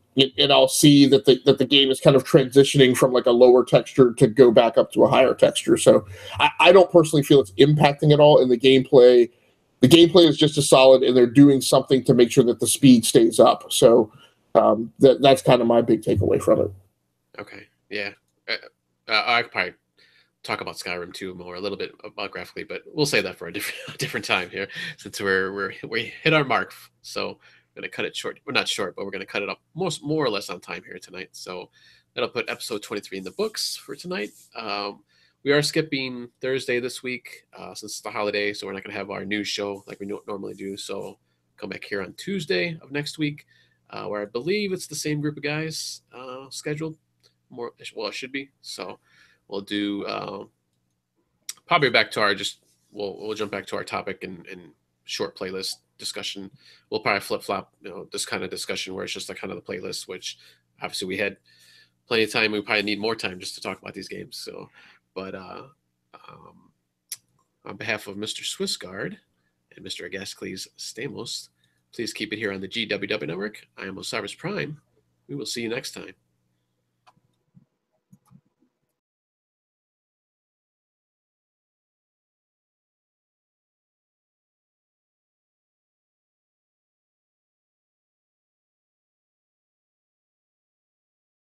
I'll see that the game is kind of transitioning from like a lower texture to go back up to a higher texture. So I don't personally feel it's impacting at all in the gameplay. The gameplay is just as solid, and they're doing something to make sure that the speed stays up. So that's kind of my big takeaway from it. Okay, yeah, I could probably talk about Skyrim too a little bit about graphically, but we'll save that for a different time here, since we hit our mark. So I'm gonna cut it short. We're not short, but we're gonna cut it up more or less on time here tonight. So that'll put episode 23 in the books for tonight. we are skipping Thursday this week since it's the holiday, so we're not going to have our news show like we normally do. So come back here on Tuesday of next week, where I believe it's the same group of guys scheduled. Well, it should be. So we'll do probably back to our we'll jump back to our topic and short playlist discussion. We'll probably flip flop, this kind of discussion where it's just like kind of the playlist, which obviously we had plenty of time. We probably need more time just to talk about these games. So, but on behalf of Mr. Swissguard and Mr. Agascles Stamos, please keep it here on the GWW Network. I am Osiris Prime. We will see you next time.